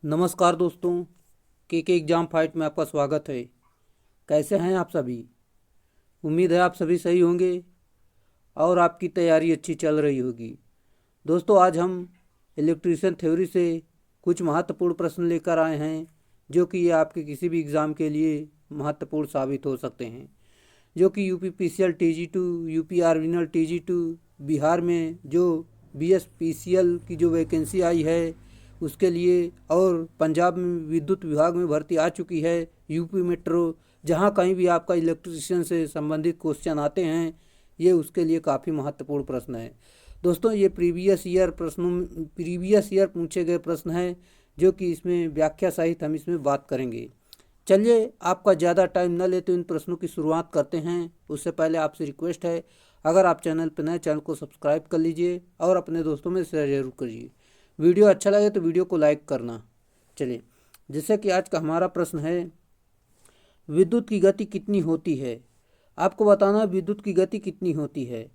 नमस्कार दोस्तों, के एग्ज़ाम फाइट में आपका स्वागत है। कैसे हैं आप सभी? उम्मीद है आप सभी सही होंगे और आपकी तैयारी अच्छी चल रही होगी। दोस्तों, आज हम इलेक्ट्रीशियन थ्योरी से कुछ महत्वपूर्ण प्रश्न लेकर आए हैं जो कि ये आपके किसी भी एग्ज़ाम के लिए महत्वपूर्ण साबित हो सकते हैं। जो कि यूपी पीसीएल टीजी2, यूपी आर्विनल टीजी2, बिहार में जो बीएसपीसीएल की जो वैकेंसी आई है उसके लिए, और पंजाब में विद्युत विभाग में भर्ती आ चुकी है, यूपी मेट्रो, जहाँ कहीं भी आपका इलेक्ट्रिशियन से संबंधित क्वेश्चन आते हैं, ये उसके लिए काफ़ी महत्वपूर्ण प्रश्न है। दोस्तों, ये प्रीवियस ईयर पूछे गए प्रश्न हैं जो कि इसमें व्याख्या सहित हम इसमें बात करेंगे। चलिए, आपका ज़्यादा टाइम न लेते इन प्रश्नों की शुरुआत करते हैं। उससे पहले आपसे रिक्वेस्ट है, अगर आप चैनल पर नए, चैनल को सब्सक्राइब कर लीजिए और अपने दोस्तों में शेयर जरूर करिए। वीडियो अच्छा लगे तो वीडियो को लाइक करना। चलिए, जैसे कि आज का हमारा प्रश्न है, विद्युत की गति कितनी होती है? आपको बताना है विद्युत की गति कितनी होती है।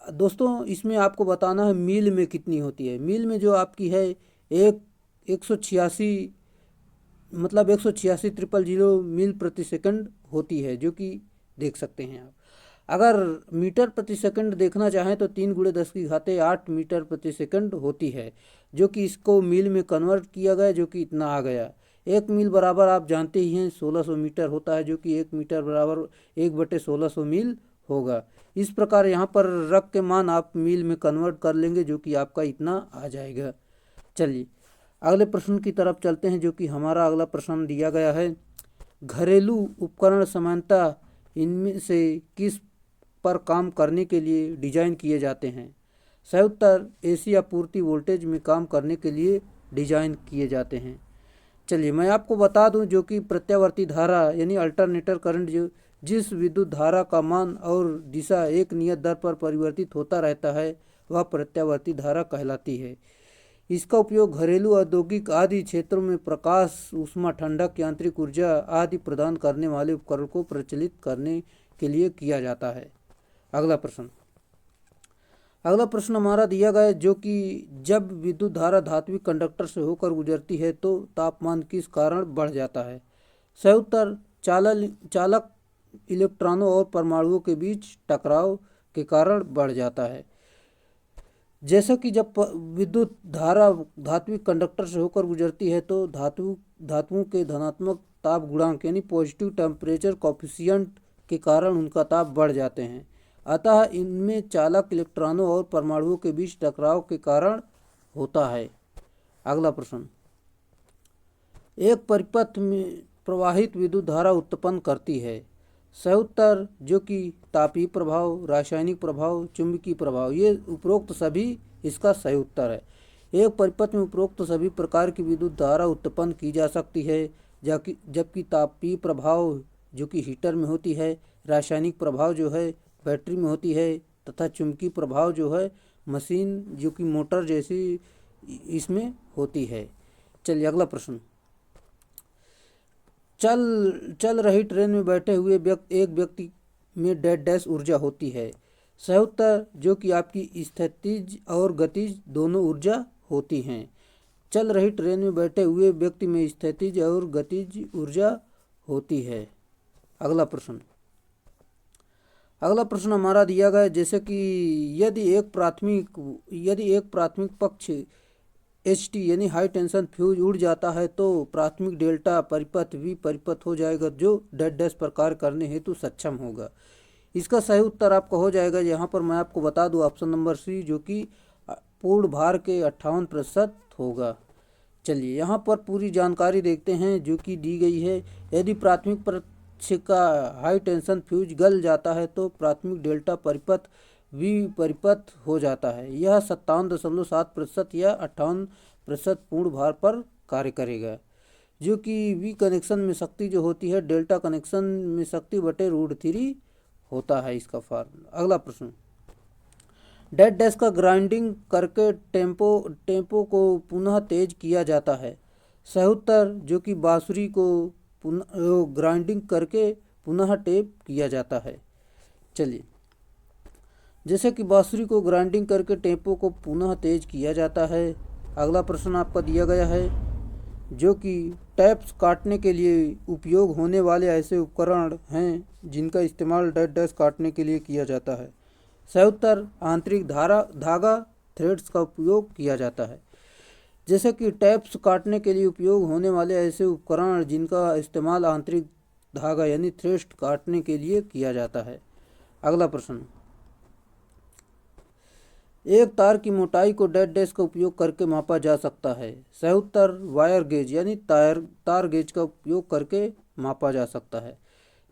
दोस्तों, इसमें आपको बताना है मील में कितनी होती है। मील में जो आपकी है एक 186, मतलब 186,000 मील प्रति सेकंड होती है, जो कि देख सकते हैं आप। अगर मीटर प्रति सेकंड देखना चाहें तो 3 × 10⁸ मीटर प्रति सेकंड होती है, जो कि इसको मील में कन्वर्ट किया गया, जो कि इतना आ गया। 1 मील बराबर आप जानते ही हैं 1600 मीटर होता है, जो कि 1 मीटर बराबर 1/1600 मील होगा। इस प्रकार यहाँ पर रख के मान आप मील में कन्वर्ट कर लेंगे, जो कि आपका इतना आ जाएगा। चलिए, अगले प्रश्न की तरफ चलते हैं, जो कि हमारा अगला प्रश्न दिया गया है, घरेलू उपकरण सामान्यतः इनमें से किस पर काम करने के लिए डिजाइन किए जाते हैं? सही उत्तर एसी आपूर्ति वोल्टेज में काम करने के लिए डिजाइन किए जाते हैं। चलिए, मैं आपको बता दूं, जो कि प्रत्यावर्ती धारा यानी अल्टरनेटर करंट, जो जिस विद्युत धारा का मान और दिशा एक नियत दर पर परिवर्तित होता रहता है, वह प्रत्यावर्ती धारा कहलाती है। इसका उपयोग घरेलू, औद्योगिक आदि क्षेत्रों में प्रकाश, ऊष्मा, ठंडक, यांत्रिक ऊर्जा आदि प्रदान करने वाले उपकरण को प्रचलित करने के लिए किया जाता है। अगला प्रश्न हमारा दिया गया है, जो कि जब विद्युत धारा धात्विक कंडक्टर से होकर गुजरती है तो तापमान किस कारण बढ़ जाता है? सही उत्तर चालक इलेक्ट्रॉनों और परमाणुओं के बीच टकराव के कारण बढ़ जाता है। जैसा कि जब विद्युत धारा धात्विक कंडक्टर से होकर गुजरती है तो धातुओं के धनात्मक ताप गुणांक यानी पॉजिटिव टेम्परेचर कॉफिशिएंट के कारण उनका ताप बढ़ जाते हैं। अतः इनमें चालक इलेक्ट्रॉनों और परमाणुओं के बीच टकराव के कारण होता है। अगला प्रश्न, एक परिपथ में प्रवाहित विद्युत धारा उत्पन्न करती है। सही उत्तर जो कि तापीय प्रभाव, रासायनिक प्रभाव, चुंबकीय प्रभाव, ये उपरोक्त सभी इसका सही उत्तर है। एक परिपथ में उपरोक्त सभी प्रकार की विद्युत धारा उत्पन्न की जा सकती है, जबकि तापीय प्रभाव जो कि हीटर में होती है, रासायनिक प्रभाव जो है बैटरी में होती है, तथा चुंबकीय प्रभाव जो है मशीन जो कि मोटर जैसी इसमें होती है। चलिए, अगला प्रश्न, चल रही ट्रेन में बैठे हुए एक व्यक्ति में डैश ऊर्जा होती है। सही उत्तर जो कि आपकी स्थितिज और गतिज दोनों ऊर्जा होती हैं। चल रही ट्रेन में बैठे हुए व्यक्ति में स्थितिज और गतिज ऊर्जा होती है। अगला प्रश्न हमारा दिया गया है, जैसे कि यदि एक प्राथमिक पक्ष HT यानी हाई टेंशन फ्यूज उड़ जाता है तो प्राथमिक डेल्टा परिपथ भी परिपथ हो जाएगा, जो डैश पर कार्य करने हेतु सक्षम होगा। इसका सही उत्तर आपका हो जाएगा, यहाँ पर मैं आपको बता दूँ, ऑप्शन नंबर सी, जो कि पूर्ण भार के 58% होगा। चलिए, यहाँ पर पूरी जानकारी देखते हैं जो कि दी गई है। यदि प्राथमिक पक्ष का हाई टेंशन फ्यूज गल जाता है तो प्राथमिक डेल्टा परिपथ विपरिपथ हो जाता है। यह 57.7% या 58% पूर्ण भार पर कार्य करेगा, जो कि वी कनेक्शन में शक्ति जो होती है डेल्टा कनेक्शन में शक्ति बटे √3 होता है इसका फार्मूला। अगला प्रश्न, डैश का ग्राइंडिंग करके टेम्पो को पुनः तेज किया जाता है। सही उत्तर जो कि बांसुरी को ग्राइंडिंग करके पुनः टेप किया जाता है। चलिए, जैसे कि बांसुरी को ग्राइंडिंग करके टेम्पो को पुनः तेज किया जाता है। अगला प्रश्न आपका दिया गया है, जो कि टैप्स काटने के लिए उपयोग होने वाले ऐसे उपकरण हैं जिनका इस्तेमाल डैश डैश काटने के लिए किया जाता है। सही उत्तर आंतरिक धागा थ्रेड्स का उपयोग किया जाता है। जैसे कि टैप्स काटने के लिए उपयोग होने वाले ऐसे उपकरण जिनका इस्तेमाल आंतरिक धागा यानी थ्रेड्स काटने के लिए किया जाता है। अगला प्रश्न, एक तार की मोटाई को डैश डैश का उपयोग करके मापा जा सकता है। सही उत्तर वायर गेज यानी तार गेज का उपयोग करके मापा जा सकता है।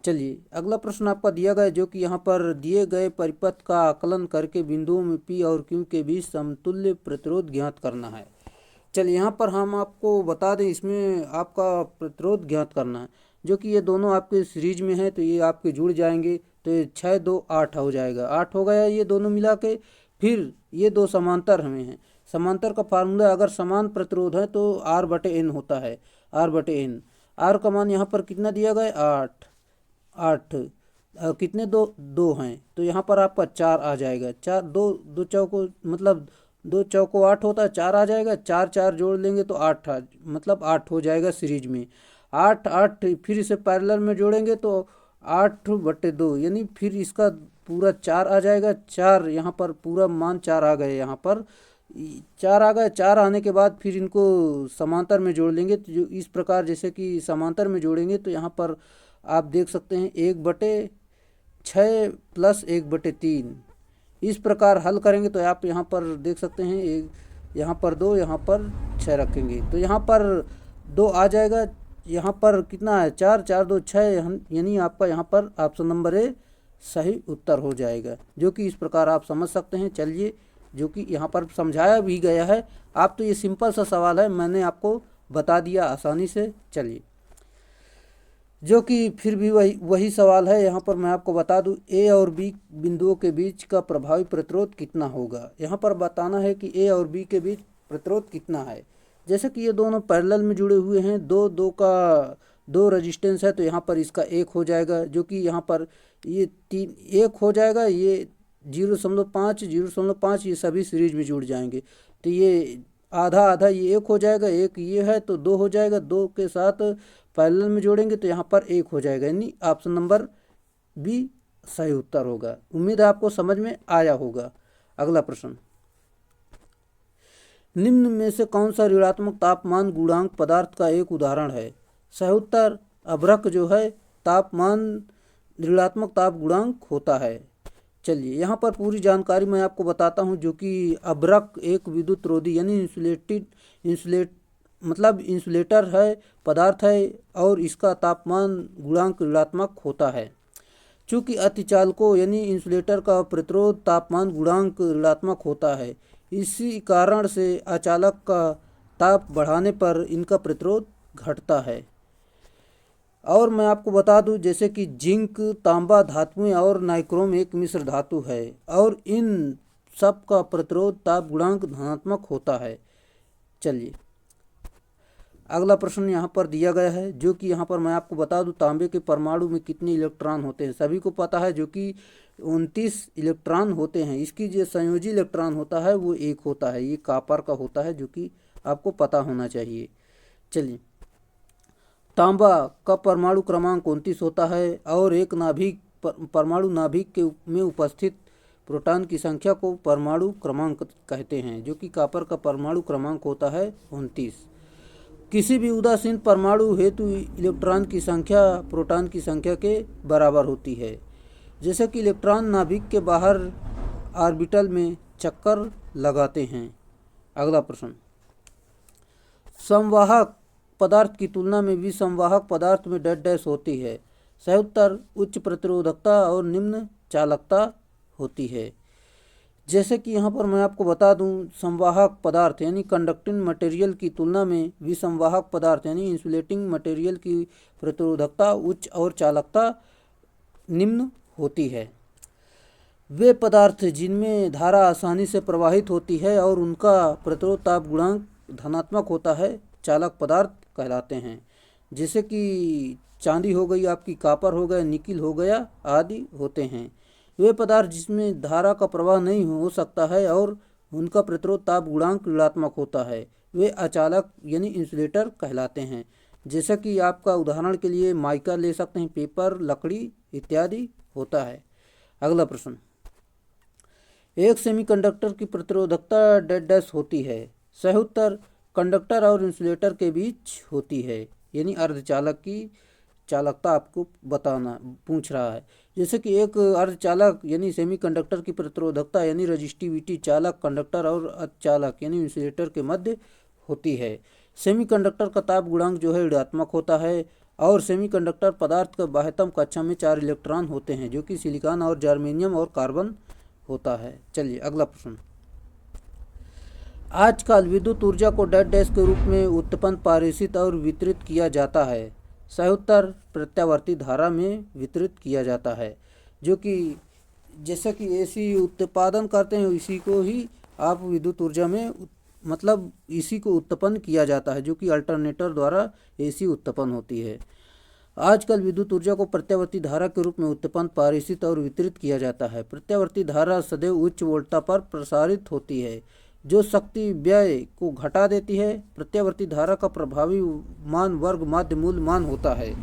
चलिए अगला प्रश्न आपका दिया गया जो कि यहाँ पर दिए गए परिपथ का आकलन करके बिंदुओं में P और Q के बीच समतुल्य प्रतिरोध ज्ञात करना है। चलिए यहाँ पर हम आपको बता दें, इसमें आपका प्रतिरोध ज्ञात करना है जो कि ये दोनों आपके सीरीज में है तो ये आपके जुड़ जाएंगे तो ये 6 2 8 हो जाएगा, 8 हो गया ये दोनों मिला के। फिर ये दो समांतर हमें हैं, समांतर का फार्मूला अगर समान प्रतिरोध है तो R/N होता है, R/N। R का मान यहाँ पर कितना दिया गया 8 कितने दो हैं तो यहाँ पर आपका 4 आ जाएगा। 4 दो चौको मतलब 2 चौको 8 होता है, 4 आ जाएगा। 4 4 जोड़ लेंगे तो 8 मतलब 8 हो जाएगा सीरीज में। 8 8 फिर इसे पैरेलल में जोड़ेंगे तो 8/2 यानी फिर इसका पूरा 4 आ जाएगा। 4 यहाँ पर पूरा मान 4 आ गए, यहाँ पर 4 आ गए। 4 आने के बाद फिर इनको समांतर में जोड़ लेंगे तो जो इस प्रकार जैसे कि समांतर में जोड़ेंगे तो यहाँ पर आप देख सकते हैं 1/6 प्लस 1/3। इस प्रकार हल करेंगे तो आप यहाँ पर देख सकते हैं यहाँ पर 2 यहाँ पर 6 रखेंगे तो यहाँ पर 2 आ जाएगा। यहाँ पर कितना है 4 4 2 6 यानी आपका यहाँ पर ऑप्शन नंबर ए सही उत्तर हो जाएगा, जो कि इस प्रकार आप समझ सकते हैं। चलिए जो कि यहाँ पर समझाया भी गया है, आप तो ये सिंपल सा सवाल है मैंने आपको बता दिया आसानी से। चलिए जो कि फिर भी वही सवाल है, यहाँ पर मैं आपको बता दूं ए और बी बिंदुओं के बीच का प्रभावी प्रतिरोध कितना होगा। यहाँ पर बताना है कि ए और बी के बीच प्रतिरोध कितना है। जैसे कि ये दोनों पैरेलल में जुड़े हुए हैं, दो रेजिस्टेंस है तो यहाँ पर इसका 1 हो जाएगा, जो कि यहाँ पर ये 3 1 हो जाएगा। ये 0.5 0.5 ये सभी सीरीज में जुड़ जाएंगे तो ये आधा आधा ये 1 हो जाएगा। 1 ये है तो 2 हो जाएगा, 2 के साथ पैरेलल में जोड़ेंगे तो यहाँ पर 1 हो जाएगा, यानी ऑप्शन नंबर बी सही उत्तर होगा। उम्मीद है आपको समझ में आया होगा। अगला प्रश्न, निम्न में से कौन सा ऋणात्मक तापमान गुणांक पदार्थ का एक उदाहरण है। सही उत्तर अभ्रक जो है तापमान ऋणात्मक ताप गुणांक होता है। चलिए यहाँ पर पूरी जानकारी मैं आपको बताता हूँ, जो कि अभ्रक एक विद्युत रोधी यानी इंसुलेटर है, पदार्थ है और इसका तापमान गुणांक ऋणात्मक होता है। चूँकि अतिचालकों यानी इंसुलेटर का प्रतिरोध तापमान गुणांक ऋणात्मक होता है, इसी कारण से अचालक का ताप बढ़ाने पर इनका प्रतिरोध घटता है। और मैं आपको बता दूं जैसे कि जिंक, तांबा धातुएं और नाइक्रोम एक मिश्र धातु है और इन सब का प्रतिरोध ताप गुणांक धनात्मक होता है। चलिए अगला प्रश्न यहाँ पर दिया गया है, जो कि यहाँ पर मैं आपको बता दूं तांबे के परमाणु में कितने इलेक्ट्रॉन होते हैं। सभी को पता है जो कि 29 इलेक्ट्रॉन होते हैं। इसकी जो संयोजी इलेक्ट्रॉन होता है वो 1 होता है, ये कॉपर का होता है, जो कि आपको पता होना चाहिए। चलिए तांबा का परमाणु क्रमांक 29 होता है और एक नाभिक परमाणु नाभिक के में उपस्थित प्रोटॉन की संख्या को परमाणु क्रमांक कहते हैं, जो कि कॉपर का परमाणु क्रमांक होता है 29। किसी भी उदासीन परमाणु हेतु इलेक्ट्रॉन की संख्या प्रोटॉन की संख्या के बराबर होती है। जैसे कि इलेक्ट्रॉन नाभिक के बाहर ऑर्बिटल में चक्कर लगाते हैं। अगला प्रश्न, संवाहक पदार्थ की तुलना में विसंवाहक पदार्थ में डैश डैश होती है। सही उत्तर उच्च प्रतिरोधकता और निम्न चालकता होती है। जैसे कि यहाँ पर मैं आपको बता दूं संवाहक पदार्थ यानी कंडक्टिंग मटेरियल की तुलना में विसंवाहक पदार्थ यानी इंसुलेटिंग मटेरियल की प्रतिरोधकता उच्च और चालकता निम्न होती है। वे पदार्थ जिनमें धारा आसानी से प्रवाहित होती है और उनका प्रतिरोध ताप गुणांक धनात्मक होता है चालक पदार्थ कहलाते हैं। जैसे कि चांदी हो गई आपकी, कॉपर हो गया, निकिल हो गया आदि होते हैं। वे पदार्थ जिसमें धारा का प्रवाह नहीं हो सकता है और उनका प्रतिरोध ताप गुणांक ऋणात्मक होता है, वे अचालक यानी इंसुलेटर कहलाते हैं। जैसा कि आपका उदाहरण के लिए माइका ले सकते हैं, पेपर, लकड़ी इत्यादि होता है। अगला प्रश्न, एक सेमीकंडक्टर की प्रतिरोधकता डैश डैश होती है। सही उत्तर कंडक्टर और इंसुलेटर के बीच होती है, यानी अर्धचालक की चालकता आपको बताना पूछ रहा है। जैसे कि एक अर्धचालक यानी सेमीकंडक्टर की प्रतिरोधकता यानी रजिस्टिविटी चालक कंडक्टर और अर्धचालक यानी इंसुलेटर के मध्य होती है। सेमीकंडक्टर का ताप गुणांक जो है ऋणात्मक होता है और सेमीकंडक्टर पदार्थ का बाह्यतम कक्षा में 4 इलेक्ट्रॉन होते हैं, जो कि सिलिकॉन और जर्मेनियम और कार्बन होता है। चलिए अगला प्रश्न, आजकल विद्युत ऊर्जा को डैश डैश के रूप में उत्पन्न, पारित और वितरित किया जाता है। सही उत्तर प्रत्यावर्ती धारा में वितरित किया जाता है, जो कि जैसा कि एसी उत्पादन करते हैं इसी को ही आप विद्युत ऊर्जा में मतलब इसी को उत्पन्न किया जाता है, जो कि अल्टरनेटर द्वारा एसी उत्पन्न होती है। आजकल विद्युत ऊर्जा को प्रत्यावर्ती धारा के रूप में उत्पन्न, पारित और वितरित किया जाता है। प्रत्यावर्ती धारा सदैव उच्च वोल्टता पर प्रसारित होती है, जो शक्ति व्यय को घटा देती है। प्रत्यावर्ती धारा का प्रभावी मान वर्ग माध्य मूल मान होता है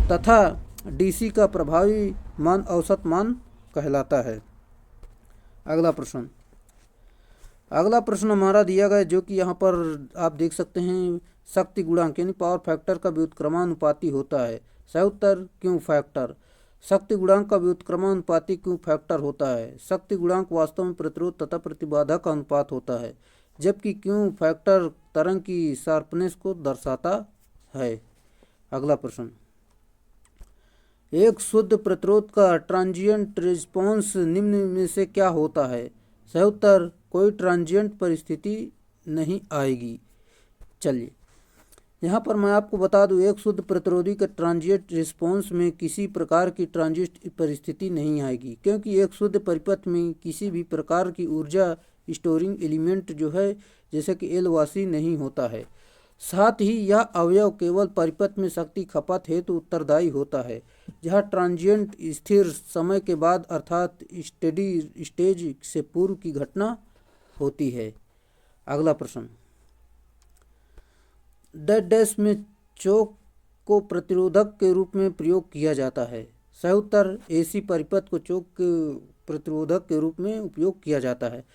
तथा डीसी का प्रभावी मान औसत मान कहलाता है। अगला प्रश्न हमारा दिया गया, जो कि यहाँ पर आप देख सकते हैं, शक्ति गुणांक यानी पावर फैक्टर का व्युत्क्रमानुपाती होता है। सही उत्तर क्यों फैक्टर। शक्ति गुणांक का व्युत्क्रमानुपाती क्यों फैक्टर होता है। शक्ति गुणांक वास्तव में प्रतिरोध तथा प्रतिबाधा का अनुपात होता है, जबकि क्यों फैक्टर तरंग की शार्पनेस को दर्शाता है। अगला प्रश्न, एक शुद्ध प्रतिरोध का ट्रांजिएंट रिस्पॉन्स निम्न में से क्या होता है। सही उत्तर कोई ट्रांजिएंट परिस्थिति नहीं आएगी। चलिए यहाँ पर मैं आपको बता दूं, एक शुद्ध प्रतिरोधी का ट्रांजिएंट रिस्पॉन्स में किसी प्रकार की ट्रांजिट परिस्थिति नहीं आएगी, क्योंकि एक शुद्ध परिपथ में किसी भी प्रकार की ऊर्जा स्टोरिंग एलिमेंट जो है जैसे कि एलवासी नहीं होता है। साथ ही यह अवयव केवल परिपथ में शक्ति खपत हेतु उत्तरदायी होता है, जहाँ ट्रांजिएंट स्थिर समय के बाद अर्थात स्टेडी स्टेज से पूर्व की घटना होती है। अगला प्रश्न, डैश डैश में चोक को प्रतिरोधक के रूप में प्रयोग किया जाता है। सही उत्तर एसी परिपथ को चोक के प्रतिरोधक के रूप में उपयोग किया जाता है।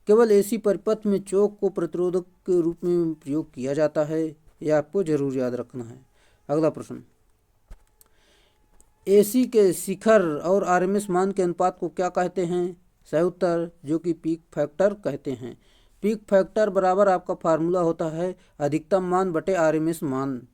केवल एसी परिपथ में चोक को प्रतिरोधक के रूप में प्रयोग किया जाता है, यह आपको जरूर याद रखना है। अगला प्रश्न, एसी के शिखर और आरएमएस मान के अनुपात को क्या कहते हैं। सही उत्तर जो कि पीक फैक्टर कहते हैं। पीक फैक्टर बराबर आपका फार्मूला होता है अधिकतम मान बटे आरएमएस मान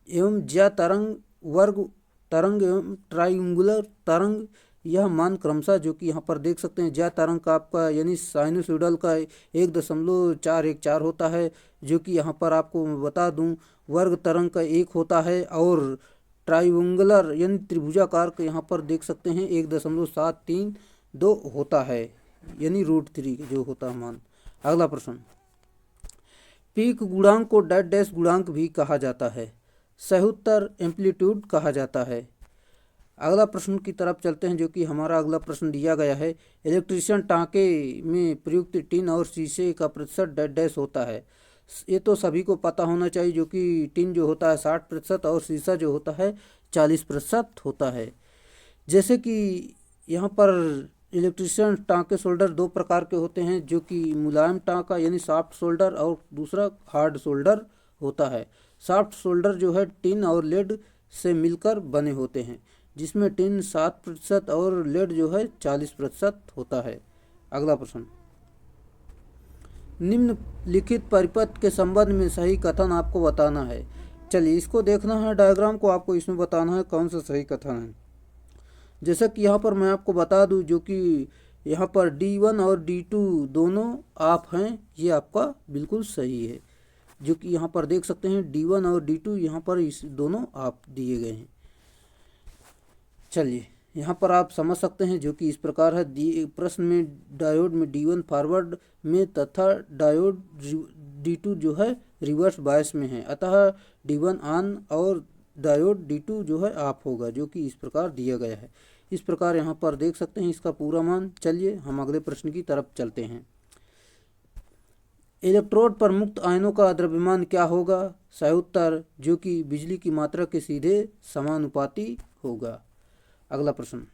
एवं ज्या तरंग, वर्ग तरंग एवं ट्राइंगुलर तरंग। यह मान क्रमशः जो कि यहाँ पर देख सकते हैं, ज्या तरंग का आपका यानी साइनोसॉइडल का 1.414 होता है, जो कि यहाँ पर आपको मैं बता दूँ वर्ग तरंग का 1 होता है, और ट्राइंगुलर यानी त्रिभुजाकार का यहाँ पर देख सकते हैं 1.732 होता है, यानी √3 जो होता है मान। अगला प्रश्न, पीक गुणांक को डैश डैश गुणांक भी कहा जाता है। सही उत्तर एम्पलीट्यूड कहा जाता है। अगला प्रश्न की तरफ चलते हैं, जो कि हमारा अगला प्रश्न दिया गया है, इलेक्ट्रीशियन टाँके में प्रयुक्त टिन और शीशे का प्रतिशत डैश डैश होता है। ये तो सभी को पता होना चाहिए, जो कि टिन जो होता है 60% और शीशा जो होता है 40% होता है। जैसे कि यहाँ पर इलेक्ट्रीशियन टाँके सोल्डर 2 प्रकार के होते हैं, जो कि मुलायम टाँका यानी सॉफ्ट सोल्डर और दूसरा हार्ड सोल्डर होता है। सॉफ्ट सोल्डर जो है टिन और लेड से मिलकर बने होते हैं, जिसमें टिन 7% और लेड जो है 40% होता है। अगला प्रश्न, निम्नलिखित परिपथ के संबंध में सही कथन आपको बताना है। चलिए इसको देखना है, डायग्राम को आपको इसमें बताना है कौन सा सही कथन है। जैसा कि यहाँ पर मैं आपको बता दूं, जो कि यहाँ पर D1 और D2 दोनों आप हैं, ये आपका बिल्कुल सही है। जो कि यहाँ पर देख सकते हैं D1 और D2 यहाँ पर इस दोनों आप दिए गए हैं। चलिए यहाँ पर आप समझ सकते हैं, जो कि इस प्रकार है। प्रश्न में डायोड में D1 फॉरवर्ड में तथा डायोड D2 जो है रिवर्स बायस में है, अतः D1 ऑन और डायोड D2 जो है ऑफ होगा, जो कि इस प्रकार दिया गया है। इस प्रकार यहाँ पर देख सकते हैं इसका पूरा मान। चलिए हम अगले प्रश्न की तरफ चलते हैं। इलेक्ट्रोड पर मुक्त आयनों का द्रव्यमान क्या होगा? सही उत्तर जो कि बिजली की मात्रा के सीधे समानुपाती होगा। अगला प्रश्न,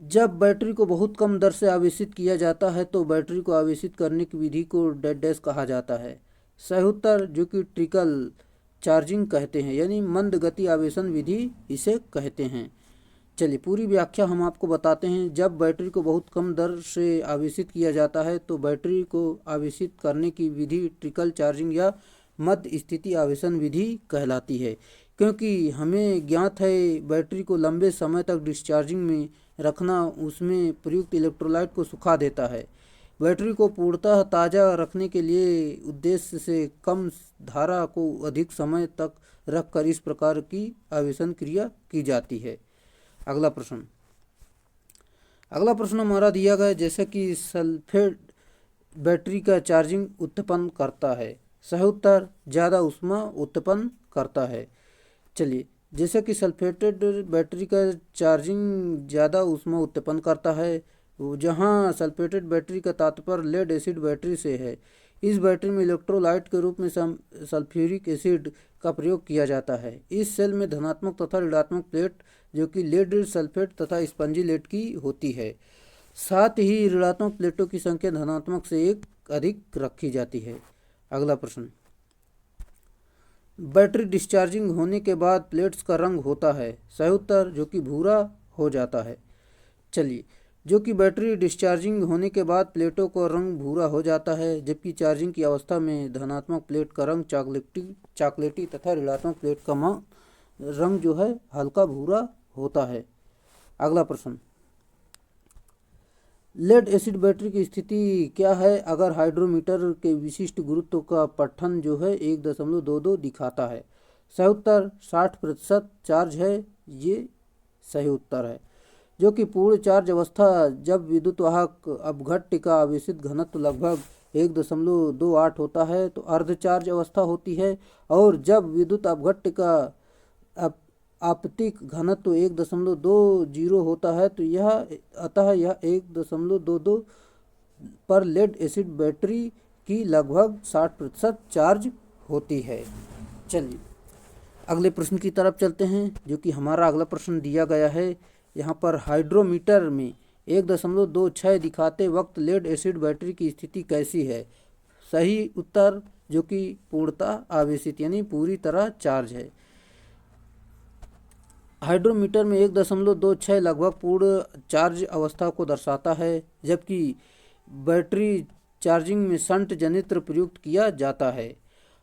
जब बैटरी को बहुत कम दर से आवेशित किया जाता है तो बैटरी को आवेशित करने की विधि को डेड डैश कहा जाता है। सही उत्तर जो कि ट्रिकल चार्जिंग कहते हैं, यानी मंद गति आवेशन विधि इसे कहते हैं। चलिए पूरी व्याख्या हम आपको बताते हैं। जब बैटरी को बहुत कम दर से आवेशित किया जाता है तो बैटरी को आवेशित करने की विधि ट्रिकल चार्जिंग या मध्य स्थिति आवेशन विधि कहलाती है, क्योंकि हमें ज्ञात है बैटरी को लंबे समय तक डिस्चार्जिंग में रखना उसमें प्रयुक्त इलेक्ट्रोलाइट को सुखा देता है। बैटरी को पूर्णतः ताज़ा रखने के लिए उद्देश्य से कम धारा को अधिक समय तक रखकर इस प्रकार की आवेशन क्रिया की जाती है। अगला प्रश्न हमारा दिया गया है, जैसे कि सल्फेट बैटरी का चार्जिंग उत्पन्न करता है। सही उत्तर ज़्यादा ऊष्मा उत्पन्न करता है। चलिए, जैसे कि सल्फेटेड बैटरी का चार्जिंग ज़्यादा ऊष्मा उत्पन्न करता है, जहाँ सल्फेटेड बैटरी का तात्पर्य लेड एसिड बैटरी से है। इस बैटरी में इलेक्ट्रोलाइट के रूप में सल्फ्यूरिक एसिड का प्रयोग किया जाता है। इस सेल में धनात्मक तथा ऋणात्मक प्लेट जो कि लेड सल्फेट तथा स्पंजी लेड की होती है। साथ ही ऋणात्मक प्लेटों की संख्या धनात्मक से एक अधिक रखी जाती है। अगला प्रश्न, बैटरी डिस्चार्जिंग होने के बाद प्लेट्स का रंग होता है। सही उत्तर जो कि भूरा हो जाता है। चलिए, जो कि बैटरी डिस्चार्जिंग होने के बाद प्लेटों का रंग भूरा हो जाता है, जबकि चार्जिंग की अवस्था में धनात्मक प्लेट का रंग चॉकलेटी तथा ऋणात्मक प्लेट का रंग जो है हल्का भूरा होता है। अगला प्रश्न, लेड एसिड बैटरी की स्थिति क्या है अगर हाइड्रोमीटर के विशिष्ट गुरुत्व का पठन जो है 1.22 दिखाता है? सही उत्तर 60% चार्ज है, ये सही उत्तर है। जो कि पूर्ण चार्ज अवस्था जब विद्युत वाहक अपघट्य का आवेशित घनत्व लगभग 1.28 होता है तो अर्ध चार्ज अवस्था होती है, और जब विद्युत अपघट्य का आपतित घनत्व 1.20 होता है तो यह 1.22 पर लेड एसिड बैटरी की लगभग 60% चार्ज होती है। चलिए अगले प्रश्न की तरफ चलते हैं, जो कि हमारा अगला प्रश्न दिया गया है। यहाँ पर हाइड्रोमीटर में 1.26 दिखाते वक्त लेड एसिड बैटरी की स्थिति कैसी है? सही उत्तर जो कि पूर्णतः आवेशित यानी पूरी तरह चार्ज है। हाइड्रोमीटर में 1.26 लगभग पूर्ण चार्ज अवस्था को दर्शाता है, जबकि बैटरी चार्जिंग में शंट जनित्र प्रयुक्त किया जाता है,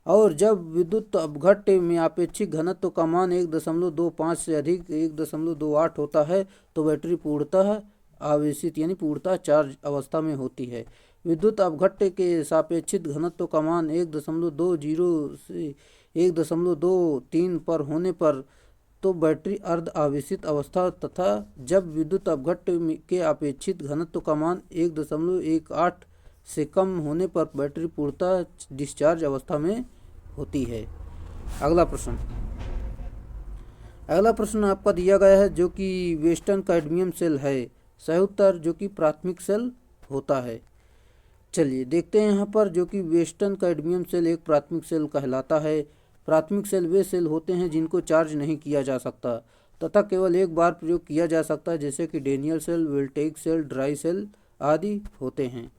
और जब विद्युत अपघट्य में आपेक्षिक घनत्व का मान 1.25 से अधिक 1.28 होता है तो बैटरी पूर्णतः आवेशित यानी पूर्णतः चार्ज अवस्था में होती है। विद्युत अपघट्य के सापेक्षिक घनत्व का मान 1.20 से 1.23 पर होने पर तो बैटरी अर्ध आवेशित अवस्था, तथा जब विद्युत अपघट्य के अपेक्षित घनत्व का मान 1.18 से कम होने पर बैटरी पूर्णतः डिस्चार्ज अवस्था में होती है। अगला प्रश्न आपका दिया गया है, जो कि वेस्टर्न कैडमियम सेल है। सही उत्तर जो कि प्राथमिक सेल होता है। चलिए देखते हैं यहाँ पर, जो कि वेस्टर्न कैडमियम सेल एक प्राथमिक सेल कहलाता है। प्राथमिक सेल वे सेल होते हैं जिनको चार्ज नहीं किया जा सकता तथा केवल एक बार प्रयोग किया जा सकता है, जैसे कि Daniell cell, voltaic cell, dry cell आदि होते हैं।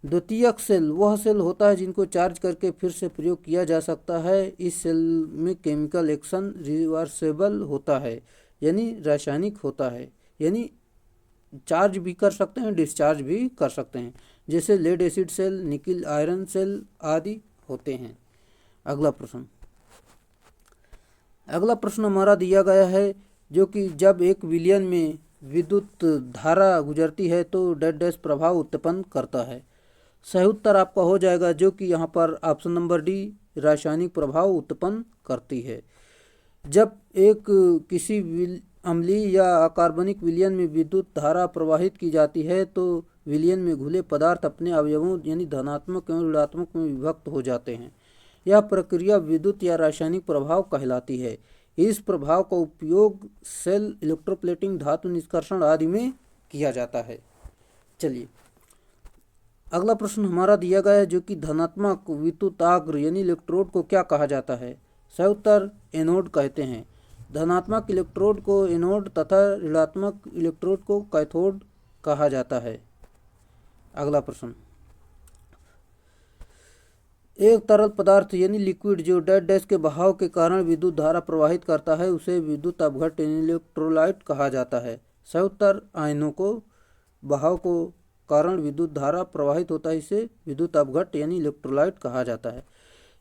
द्वितीयक सेल वह सेल होता है जिनको चार्ज करके फिर से प्रयोग किया जा सकता है। इस सेल में केमिकल एक्शन रिवर्सेबल होता है, यानी रासायनिक होता है, यानी चार्ज भी कर सकते हैं डिस्चार्ज भी कर सकते हैं, जैसे lead acid cell, nickel iron cell आदि होते हैं। अगला प्रश्न हमारा दिया गया है, जो कि जब एक विलयन में विद्युत धारा गुजरती है तो डेड डैश प्रभाव उत्पन्न करता है। सही उत्तर आपका हो जाएगा, जो कि यहाँ पर ऑप्शन नंबर डी रासायनिक प्रभाव उत्पन्न करती है। जब एक किसी अम्लीय या अकार्बनिक विलयन में विद्युत धारा प्रवाहित की जाती है तो विलयन में घुले पदार्थ अपने अवयवों यानी धनात्मक एवं ऋणात्मक में विभक्त हो जाते हैं। यह प्रक्रिया विद्युत या रासायनिक प्रभाव कहलाती है। इस प्रभाव का उपयोग सेल इलेक्ट्रोप्लेटिंग, धातु निष्कर्षण आदि में किया जाता है। चलिए अगला प्रश्न हमारा दिया गया है जो कि धनात्मक विद्युताग्र यानी इलेक्ट्रोड को क्या कहा जाता है। सही उत्तर एनोड कहते हैं। धनात्मक इलेक्ट्रोड को एनोड तथा ऋणात्मक इलेक्ट्रोड को कैथोड कहा जाता है। अगला प्रश्न, एक तरल पदार्थ यानी लिक्विड जो डेड डैश के बहाव के कारण विद्युत धारा प्रवाहित करता है उसे विद्युत अपघट्य यानी इलेक्ट्रोलाइट कहा जाता है। सही उत्तर आयनों को बहाव को कारण विद्युत धारा प्रवाहित होता है, इसे विद्युत अपघट्य यानी इलेक्ट्रोलाइट कहा जाता है।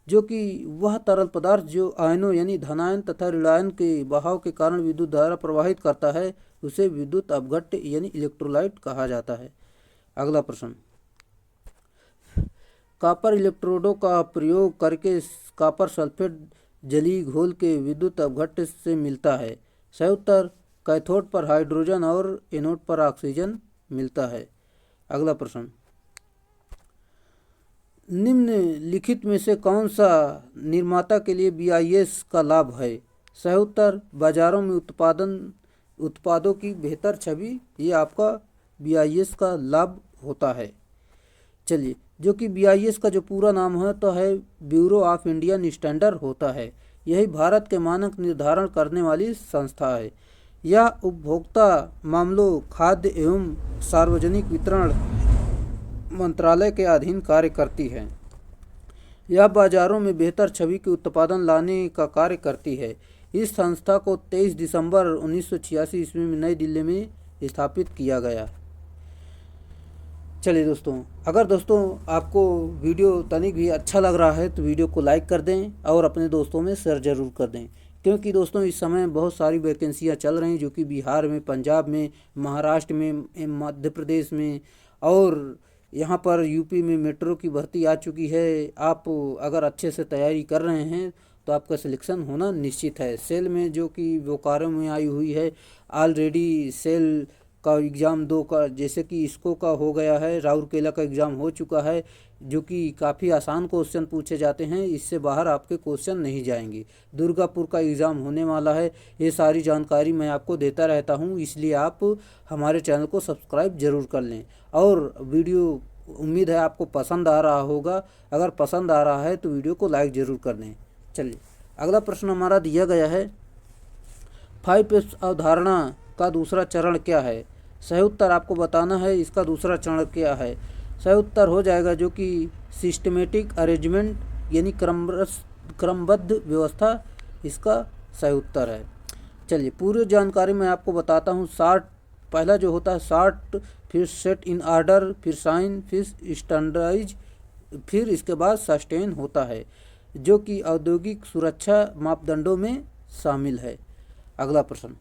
जो कि वह तरल पदार्थ जो आयनों यानी धनायन तथा ऋणायन के बहाव के कारण विद्युत धारा प्रवाहित करता है उसे विद्युत अपघट्य यानी इलेक्ट्रोलाइट कहा जाता है। अगला प्रश्न, कॉपर इलेक्ट्रोडों का प्रयोग करके कॉपर सल्फेट जलीय घोल के विद्युत अपघट्य से मिलता है। सही उत्तर कैथोड पर हाइड्रोजन और एनोड पर ऑक्सीजन मिलता है। अगला प्रश्न, निम्नलिखित में से कौन सा निर्माता के लिए BIS का लाभ है। सही उत्तर बाजारों में उत्पादों की बेहतर छवि, ये आपका BIS का लाभ होता है। चलिए, जो कि BIS का जो पूरा नाम है तो है ब्यूरो ऑफ इंडियन स्टैंडर्ड होता है। यही भारत के मानक निर्धारण करने वाली संस्था है। यह उपभोक्ता मामलों, खाद्य एवं सार्वजनिक वितरण मंत्रालय के अधीन कार्य करती है। यह बाजारों में बेहतर छवि के उत्पादन लाने का कार्य करती है। इस संस्था को 23 दिसंबर 1986 ईस्वी में नई दिल्ली में स्थापित किया गया। चलिए दोस्तों, अगर दोस्तों आपको वीडियो तनिक भी अच्छा लग रहा है तो वीडियो को लाइक कर दें और अपने दोस्तों में शेयर ज़रूर कर दें, क्योंकि दोस्तों इस समय बहुत सारी वैकेंसियां चल रही हैं जो कि बिहार में, पंजाब में, महाराष्ट्र में, मध्य प्रदेश में और यहाँ पर यूपी में मेट्रो की भर्ती आ चुकी है। आप अगर अच्छे से तैयारी कर रहे हैं तो आपका सिलेक्शन होना निश्चित है। सेल में जो कि बोकारो में आई हुई है, ऑलरेडी सेल का एग्ज़ाम 2 का जैसे कि इसको का हो गया है, राउरकेला का एग्ज़ाम हो चुका है, जो कि काफ़ी आसान क्वेश्चन पूछे जाते हैं, इससे बाहर आपके क्वेश्चन नहीं जाएंगे। दुर्गापुर का एग्ज़ाम होने वाला है। ये सारी जानकारी मैं आपको देता रहता हूँ, इसलिए आप हमारे चैनल को सब्सक्राइब ज़रूर कर लें। और वीडियो उम्मीद है आपको पसंद आ रहा होगा। अगर पसंद आ रहा है तो वीडियो को लाइक ज़रूर कर दें। चलिए, अगला प्रश्न हमारा दिया गया है, 5S अवधारणा का दूसरा चरण क्या है। सही उत्तर आपको बताना है इसका दूसरा चरण क्या है। सही उत्तर हो जाएगा जो कि सिस्टमेटिक अरेंजमेंट यानी क्रमबद्ध व्यवस्था, इसका सही उत्तर है। चलिए, पूरी जानकारी मैं आपको बताता हूँ। पहला जो होता है शार्ट, फिर सेट इन ऑर्डर, फिर साइन, फिर स्टैंडर्डाइज, फिर इसके बाद सस्टेन होता है, जो कि औद्योगिक सुरक्षा मापदंडों में शामिल है। अगला प्रश्न,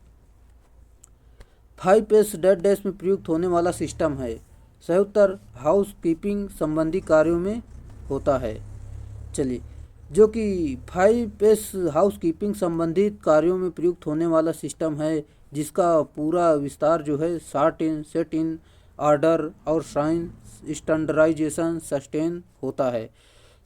5S डेड डैश में प्रयुक्त होने वाला सिस्टम है। सही उत्तर हाउस कीपिंग संबंधी कार्यों में होता है। चलिए, जो कि 5S हाउस कीपिंग संबंधित कार्यों में प्रयुक्त होने वाला सिस्टम है, जिसका पूरा विस्तार जो है सेट इन ऑर्डर और साइन, स्टैंडर्डाइजेशन, सस्टेन होता है।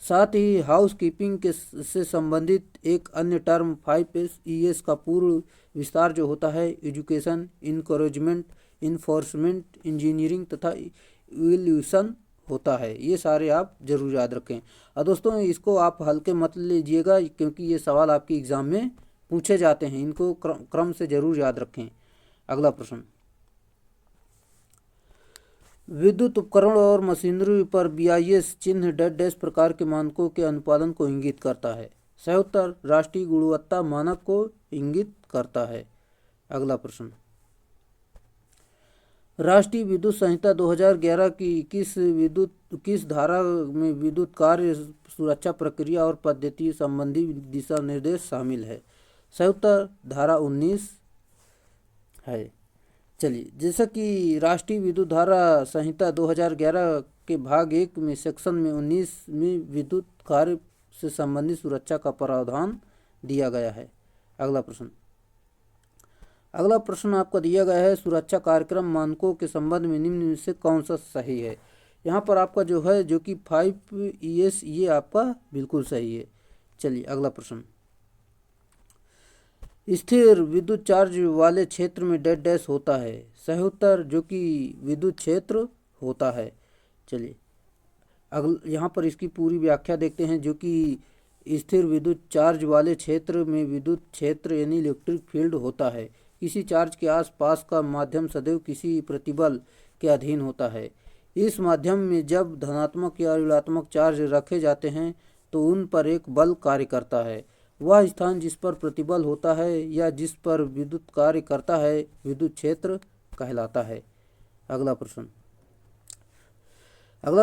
साथ ही हाउस कीपिंग के से संबंधित एक अन्य टर्म 5SES का पूर्व विस्तार जो होता है एजुकेशन, इनकरेजमेंट, इन्फोर्समेंट, इंजीनियरिंग तथा इवोल्यूशन होता है। ये सारे आप जरूर याद रखें। और दोस्तों इसको आप हल्के मत लीजिएगा, क्योंकि ये सवाल आपके एग्ज़ाम में पूछे जाते हैं, इनको क्रम से जरूर याद रखें। अगला प्रश्न, विद्युत उपकरण और मशीनरी पर BIS चिन्ह डेड डैश प्रकार के मानकों के अनुपालन को इंगित करता है। सही उत्तर राष्ट्रीय गुणवत्ता मानक को इंगित करता है। अगला प्रश्न, राष्ट्रीय विद्युत संहिता 2011 की किस धारा में विद्युत कार्य सुरक्षा प्रक्रिया और पद्धति संबंधी दिशा निर्देश शामिल है। सही उत्तर धारा 19 है। चलिए, जैसा कि राष्ट्रीय विद्युत धारा संहिता 2011 के भाग 1 में सेक्शन में 19 में विद्युत कार्य से संबंधित सुरक्षा का प्रावधान दिया गया है। अगला प्रश्न आपको दिया गया है, सुरक्षा कार्यक्रम मानकों के संबंध में निम्न में से कौन सा सही है। यहाँ पर आपका जो है जो कि 5ES ये आपका बिल्कुल सही है। चलिए, अगला प्रश्न, स्थिर विद्युत चार्ज वाले क्षेत्र में डेड डैश होता है। सही उत्तर जो कि विद्युत क्षेत्र होता है। चलिए, यहाँ पर इसकी पूरी व्याख्या देखते हैं, जो कि स्थिर विद्युत चार्ज वाले क्षेत्र में विद्युत क्षेत्र यानी इलेक्ट्रिक फील्ड होता है। किसी चार्ज के आसपास का माध्यम सदैव किसी प्रतिबल के अधीन होता है। इस माध्यम में जब धनात्मक या ऋणात्मक चार्ज रखे जाते हैं तो उन पर एक बल कार्य करता है। वह स्थान जिस पर प्रतिबल होता है या जिस पर विद्युत कार्य करता है विद्युत क्षेत्र कहलाता है। अगला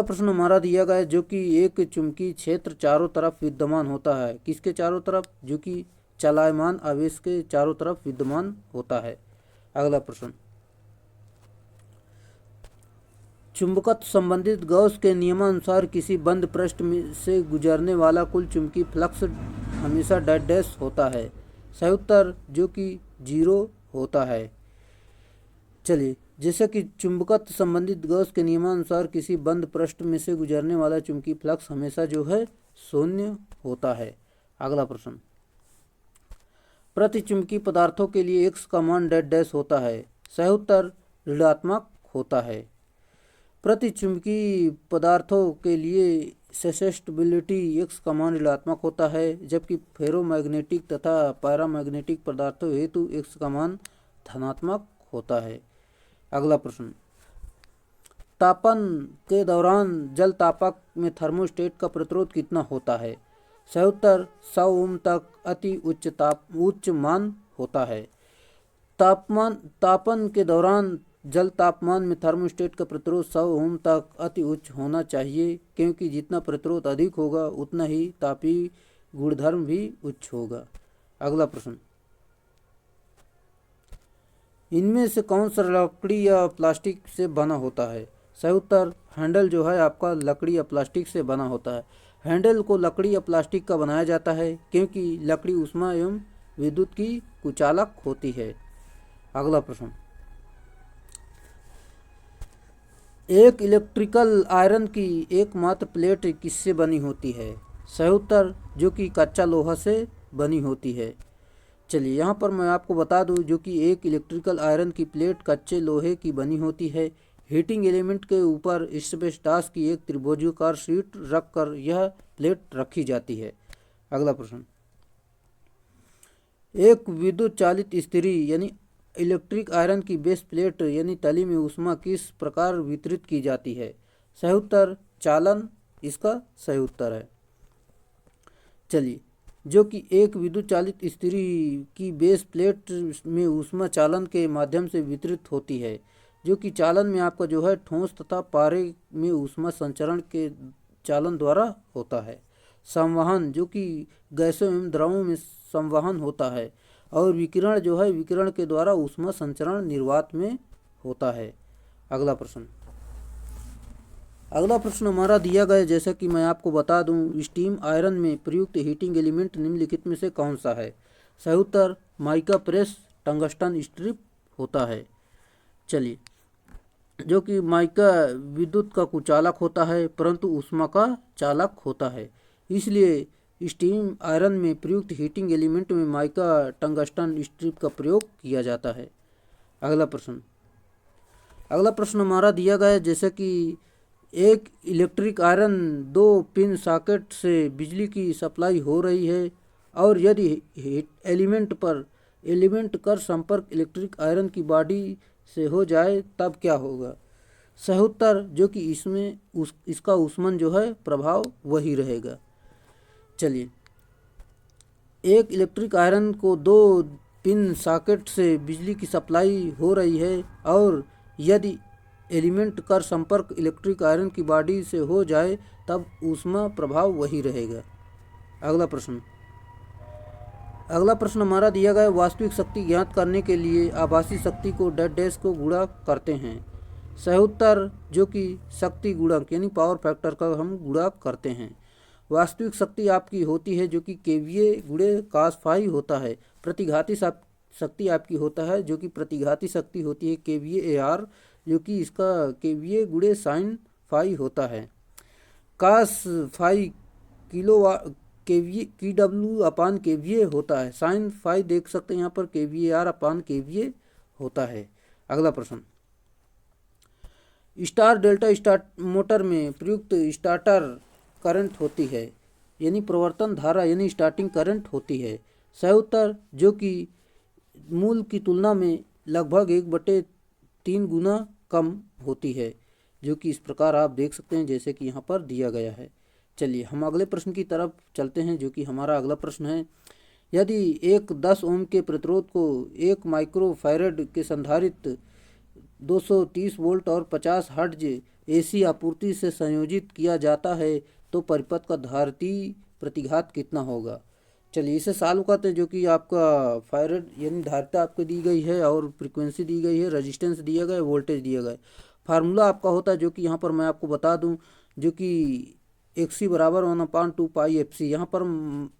प्रश्न हमारा दिया गया है, जो कि एक चुंबकीय क्षेत्र चारों तरफ विद्यमान होता है। किसके चारों तरफ? जो कि चलायमान आवेश के चारों तरफ विद्यमान होता है। अगला प्रश्न, चुंबकत्व संबंधित गॉस के नियमानुसार किसी बंद पृष्ठ से गुजरने वाला कुल चुंबकीय फ्लक्स हमेशा डैश होता है। सही उत्तर जो कि 0 होता है। चलिए, जैसे कि चुंबकत्व संबंधित गॉस के नियमानुसार किसी बंद पृष्ठ में से गुजरने वाला चुंबकीय फ्लक्स हमेशा जो है 0 होता है। अगला प्रश्न, प्रति चुंबकीय पदार्थों के लिए x का मान डैश होता है। सही उत्तर ऋणात्मक होता है। प्रति चुंबकीय पदार्थों के लिए ससेप्टिबिलिटी x का मान ऋणात्मक होता है, जबकि फेरोमैग्नेटिक तथा पैरामैग्नेटिक पदार्थों हेतु x का मान धनात्मक होता है। अगला प्रश्न, तापन के दौरान जल तापक में थर्मोस्टेट का प्रतिरोध कितना होता है? सही उत्तर 100 ओम तक अति उच्च मान होता है। तापन के दौरान जल तापमान में थर्मोस्टेट का प्रतिरोध 100 ओम तक अति उच्च होना चाहिए, क्योंकि जितना प्रतिरोध अधिक होगा उतना ही तापीय गुणधर्म भी उच्च होगा। अगला प्रश्न, इनमें से कौन सा लकड़ी या प्लास्टिक से बना होता है? सही उत्तर हैंडल जो है आपका लकड़ी या प्लास्टिक से बना होता है। हैंडल को लकड़ी या प्लास्टिक का बनाया जाता है क्योंकि लकड़ी ऊष्मा एवं विद्युत की कुचालक होती है। अगला प्रश्न, एक इलेक्ट्रिकल आयरन की एकमात्र प्लेट किससे बनी होती है? सही उत्तर जो कि कच्चा लोहा से बनी होती है। चलिए, यहाँ पर मैं आपको बता दूं, जो कि एक इलेक्ट्रिकल आयरन की प्लेट कच्चे लोहे की बनी होती है। हीटिंग एलिमेंट के ऊपर एस्बेस्टॉस की एक त्रिभुजाकार शीट रखकर यह प्लेट रखी जाती है। अगला प्रश्न, एक विद्युत चालित इस्त्री यानी इलेक्ट्रिक आयरन की बेस प्लेट यानी तली में ऊष्मा किस प्रकार वितरित की जाती है? सही उत्तर चालन इसका सही उत्तर है। चलिए, जो कि एक विद्युत चालित इस्त्री की बेस प्लेट में ऊष्मा चालन के माध्यम से वितरित होती है, जो कि चालन में आपका जो है ठोस तथा पारे में ऊष्मा संचरण के चालन द्वारा होता है। संवहन जो कि गैसों एवं द्रवों में संवहन होता है, और विकिरण जो है विकिरण के द्वारा ऊष्मा संचरण निर्वात में होता है। अगला प्रश्न हमारा दिया गया, जैसा कि मैं आपको बता दूं, स्टीम आयरन में प्रयुक्त हीटिंग एलिमेंट निम्नलिखित में से कौन सा है? सही उत्तर माइका प्रेस टंगस्टन स्ट्रिप होता है। चलिए, जो कि माइका विद्युत का कुचालक होता है परंतु ऊष्मा का चालक होता है, इसलिए स्टीम आयरन में प्रयुक्त हीटिंग एलिमेंट में माइका टंगस्टन स्ट्रिप का प्रयोग किया जाता है। अगला प्रश्न हमारा दिया गया है, जैसे कि एक इलेक्ट्रिक आयरन 2 पिन सॉकेट से बिजली की सप्लाई हो रही है, और यदि एलिमेंट कर संपर्क इलेक्ट्रिक आयरन की बॉडी से हो जाए तब क्या होगा? सही उत्तर जो कि इसका ऊष्मन जो है प्रभाव वही रहेगा। चलिए, एक इलेक्ट्रिक आयरन को 2 पिन सॉकेट से बिजली की सप्लाई हो रही है, और यदि एलिमेंट कर संपर्क इलेक्ट्रिक आयरन की बॉडी से हो जाए तब ऊष्मा प्रभाव वही रहेगा। अगला प्रश्न हमारा दिया गया, वास्तविक शक्ति ज्ञात करने के लिए आभासी शक्ति को डैश को गुणा करते हैं। सही उत्तर जो कि शक्ति गुणक यानी पावर फैक्टर का हम गुणा करते हैं। वास्तविक शक्ति आपकी होती है जो कि केवीए गुणे cos फाई होता है। प्रतिघाती शक्ति आपकी होता है जो कि प्रतिघाती शक्ति होती है केवीए आर, जो कि इसका केवीए गुणे साइन फाई होता है। cos फाई KW अपान केवीए होता है। साइन फाई देख सकते हैं यहाँ पर केवीए आर अपान केवीए होता है। अगला प्रश्न, स्टार डेल्टा स्टार्ट मोटर में प्रयुक्त स्टार्टर करंट होती है, यानी प्रवर्तन धारा यानी स्टार्टिंग करंट होती है। सही उत्तर जो कि मूल की तुलना में लगभग 1/3 गुना कम होती है, जो कि इस प्रकार आप देख सकते हैं जैसे कि यहाँ पर दिया गया है। चलिए हम अगले प्रश्न की तरफ चलते हैं, जो कि हमारा अगला प्रश्न है। यदि एक 10 ओम के प्रतिरोध को 1 माइक्रोफैरड के संधारित्र 230 वोल्ट और 50 हर्ट्ज एसी आपूर्ति से संयोजित किया जाता है तो परिपथ का धारिती प्रतिघात कितना होगा। चलिए इसे सॉल्व करते हैं, जो कि आपका फैरड यानी धारिता आपको दी गई है और फ्रीक्वेंसी दी गई है, रेजिस्टेंस दिया गया है, वोल्टेज दिया गया है। फार्मूला आपका होता है जो कि यहाँ पर मैं आपको बता दूँ, जो कि XC बराबर 1/2 पाई FC। यहाँ पर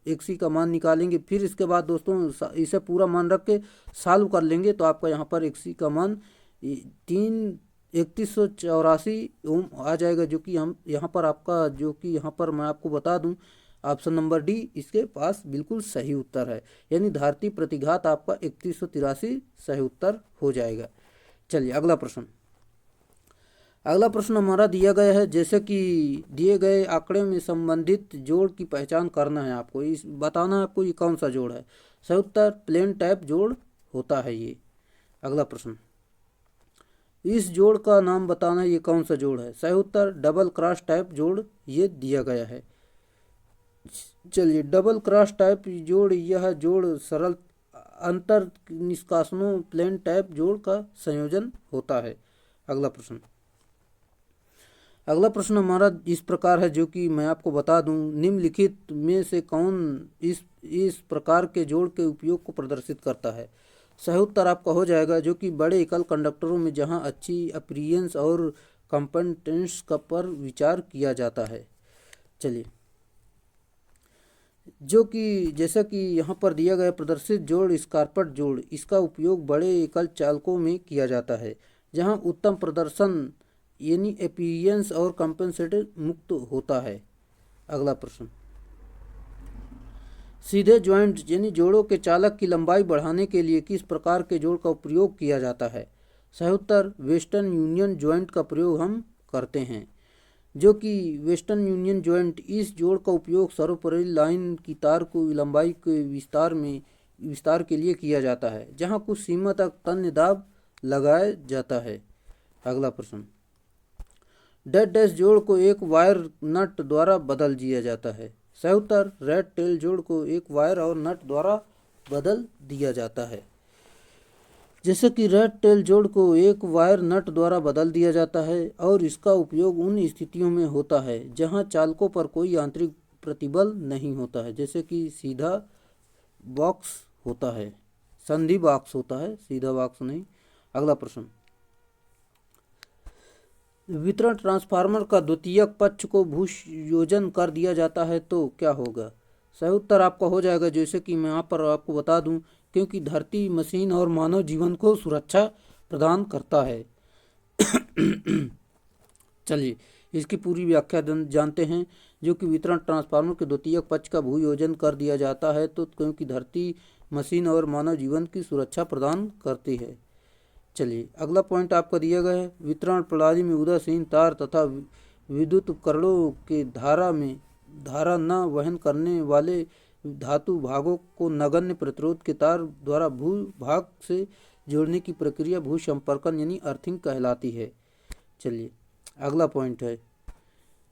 XC का मान निकालेंगे, फिर इसके बाद दोस्तों इसे पूरा मान रख के सॉल्व कर लेंगे तो आपका यहाँ पर XC का मान 3184 ओम आ जाएगा, जो कि हम यहाँ पर आपका जो कि यहाँ पर मैं आपको बता दूं ऑप्शन नंबर डी इसके पास बिल्कुल सही उत्तर है, यानी धारिती प्रतिघात आपका 3183 सही उत्तर हो जाएगा। चलिए अगला प्रश्न हमारा दिया गया है, जैसे कि दिए गए आंकड़े में संबंधित जोड़ की पहचान करना है आपको, इस बताना है आपको ये कौन सा जोड़ है। सही उत्तर प्लेन टाइप जोड़ होता है ये। अगला प्रश्न, इस जोड़ का नाम बताना है ये कौन सा जोड़ है। सही उत्तर डबल क्रॉस टाइप जोड़ ये दिया गया है। चलिए डबल क्रॉस टाइप जोड़, यह जोड़ सरल अंतर निष्कासनों प्लेन टाइप जोड़ का संयोजन होता है। अगला प्रश्न हमारा इस प्रकार है, जो कि मैं आपको बता दूं, निम्नलिखित में से कौन इस प्रकार के जोड़ के उपयोग को प्रदर्शित करता है। सही उत्तर आपका हो जाएगा जो कि बड़े एकल कंडक्टरों में जहां अच्छी अपीयरेंस और कंपेटेंस का पर विचार किया जाता है। चलिए जो कि जैसा कि यहाँ पर दिया गया प्रदर्शित जोड़ स्कारपट जोड़, इसका उपयोग बड़े एकल चालकों में किया जाता है जहां उत्तम प्रदर्शन यानी अपीयरेंस और कंपेंसेटेड मुक्त होता है। अगला प्रश्न, सीधे ज्वाइंट यानी जोड़ों के चालक की लंबाई बढ़ाने के लिए किस प्रकार के जोड़ का प्रयोग किया जाता है। सही उत्तर वेस्टर्न यूनियन ज्वाइंट का प्रयोग हम करते हैं, जो कि वेस्टर्न यूनियन ज्वाइंट इस जोड़ का उपयोग सर्वोपरि लाइन की तार को लंबाई के विस्तार के लिए किया जाता है जहां कुछ सीमा तक तन्य दाब लगाया जाता है। अगला प्रश्न, डेड डैश जोड़ को एक वायर नट द्वारा बदल दिया जाता है। सही उत्तर रेड टेल जोड़ को एक वायर और नट द्वारा बदल दिया जाता है। जैसे कि रेड टेल जोड़ को एक वायर नट द्वारा बदल दिया जाता है और इसका उपयोग उन स्थितियों में होता है जहां चालकों पर कोई आंतरिक प्रतिबल नहीं होता है, जैसे कि सीधा बॉक्स होता है, संधि बॉक्स होता है, सीधा बॉक्स नहीं। अगला प्रश्न, वितरण ट्रांसफार्मर का द्वितीयक पक्ष को भूयोजन कर दिया जाता है तो क्या होगा। सही उत्तर आपका हो जाएगा, जैसे कि मैं यहाँ पर आपको बता दूं, क्योंकि धरती मशीन और मानव जीवन को सुरक्षा प्रदान करता है। चलिए इसकी पूरी व्याख्या जानते हैं, जो कि वितरण ट्रांसफार्मर के द्वितीयक पक्ष का भूयोजन कर दिया जाता है तो क्योंकि धरती मशीन और मानव जीवन की सुरक्षा प्रदान करती है। चलिए अगला पॉइंट आपका दिया गया है, वितरण प्रणाली में उदासीन तार तथा विद्युत उपकरणों के धारा न वहन करने वाले धातु भागों को नगण्य प्रतिरोध के तार द्वारा भू भाग से जोड़ने की प्रक्रिया भू संपर्कन यानी अर्थिंग कहलाती है। चलिए अगला पॉइंट है,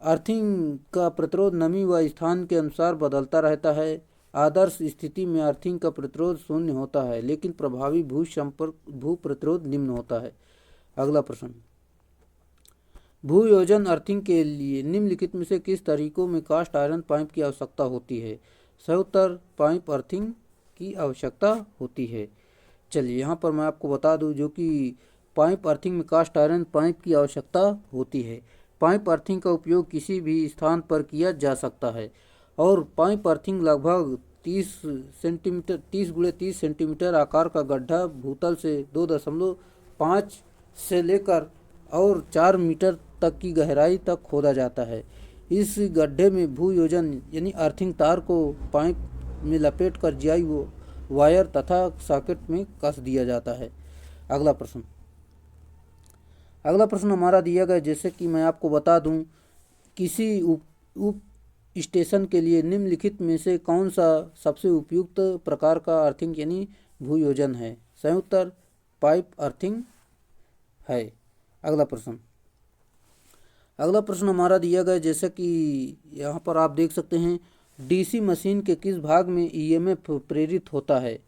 अर्थिंग का प्रतिरोध नमी व स्थान के अनुसार बदलता रहता है। आदर्श स्थिति में अर्थिंग का प्रतिरोध 0 होता है, लेकिन प्रभावी भू प्रतिरोध निम्न होता है। अगला प्रश्न, भू योजन अर्थिंग के लिए निम्नलिखित में से किस तरीकों में कास्ट आयरन पाइप की आवश्यकता होती है। सही उत्तर पाइप अर्थिंग की आवश्यकता होती है। चलिए यहाँ पर मैं आपको बता दूं, जो कि पाइप अर्थिंग में कास्ट आयरन पाइप की आवश्यकता होती है। पाइप अर्थिंग का उपयोग किसी भी स्थान पर किया जा सकता है और पाइप अर्थिंग लगभग 30 × 30 सेंटीमीटर आकार का गड्ढा भूतल से 2.5 से लेकर और 4 मीटर तक की गहराई तक खोदा जाता है। इस गड्ढे में भू योजन यानी अर्थिंग तार को पाइप में लपेट कर जीआई वायर तथा सॉकेट में कस दिया जाता है। अगला प्रश्न, अगला प्रश्न हमारा दिया गया, जैसे कि मैं आपको बता दूं, किसी उप स्टेशन के लिए निम्नलिखित में से कौन सा सबसे उपयुक्त प्रकार का अर्थिंग यानी भूयोजन है? सही उत्तर पाइप अर्थिंग है। अगला प्रश्न हमारा दिया गया, जैसे कि यहाँ पर आप देख सकते हैं, डीसी मशीन के किस भाग में ईएमएफ प्रेरित होता है?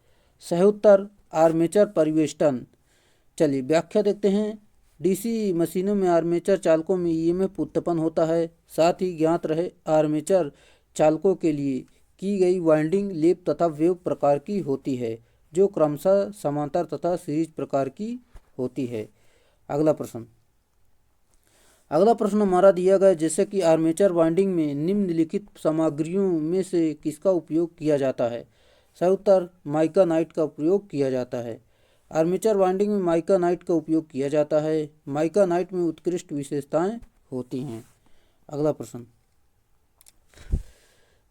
सही उत्तर आर्मेचर परिवेष्टन। चलिए व्याख्या देखते हैं। डीसी मशीनों में आर्मेचर चालकों में ईएमएफ उत्पन्न होता है। साथ ही ज्ञात रहे, आर्मेचर चालकों के लिए की गई वाइंडिंग लैप तथा वेव प्रकार की होती है, जो क्रमशः समांतर तथा सीरीज प्रकार की होती है। अगला प्रश्न हमारा दिया गया, जैसे कि आर्मेचर वाइंडिंग में निम्नलिखित सामग्रियों में से किसका उपयोग किया जाता है? सही उत्तर माइका नाइट का उपयोग किया जाता है। आर्मेचर वाइंडिंग में माइका नाइट का उपयोग किया जाता है। माइका नाइट में उत्कृष्ट विशेषताएं होती हैं। अगला प्रश्न,